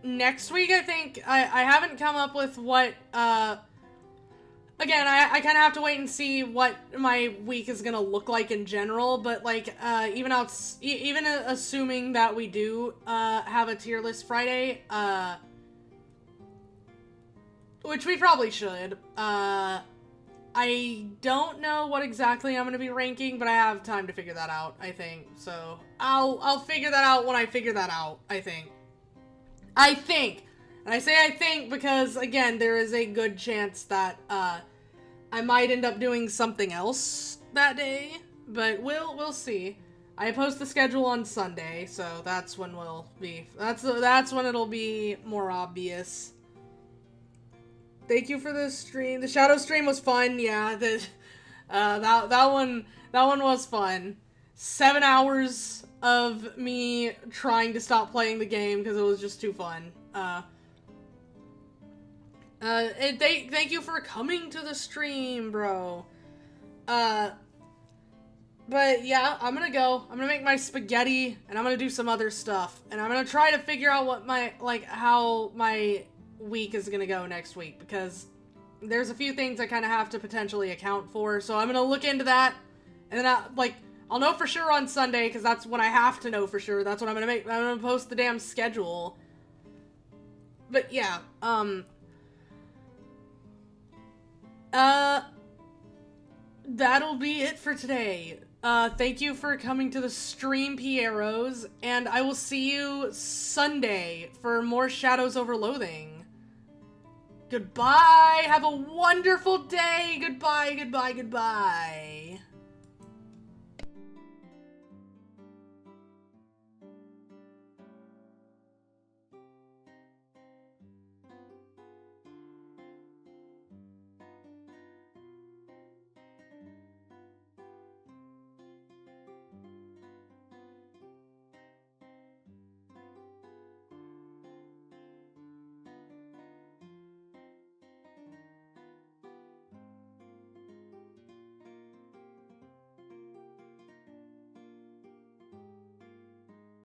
next week, I think, I haven't come up with what, again, I kind of have to wait and see what my week is gonna look like in general, but, like, even assuming that we do, have a tier list Friday, which we probably should, I don't know what exactly I'm gonna be ranking, but I have time to figure that out, I think, so I'll figure that out when I figure that out, I think. I think. And I say I think because, again, there is a good chance that I might end up doing something else that day. But we'll see. I post the schedule on Sunday, so that's when we'll be. That's when it'll be more obvious. Thank you for the stream. The Shadow stream was fun. Yeah, that one was fun. 7 hours of me trying to stop playing the game because it was just too fun. Thank you for coming to the stream, bro. But yeah, I'm gonna go. I'm gonna make my spaghetti, and I'm gonna do some other stuff. And I'm gonna try to figure out what how my week is gonna go next week, because there's a few things I kind of have to potentially account for. So I'm gonna look into that, and then I'll know for sure on Sunday, because that's when I have to know for sure. That's what I'm gonna make. I'm gonna post the damn schedule. But yeah, that'll be it for today. Thank you for coming to the stream, Pieros, and I will see you Sunday for more Shadows Over Loathing. Goodbye! Have a wonderful day! Goodbye, goodbye, goodbye!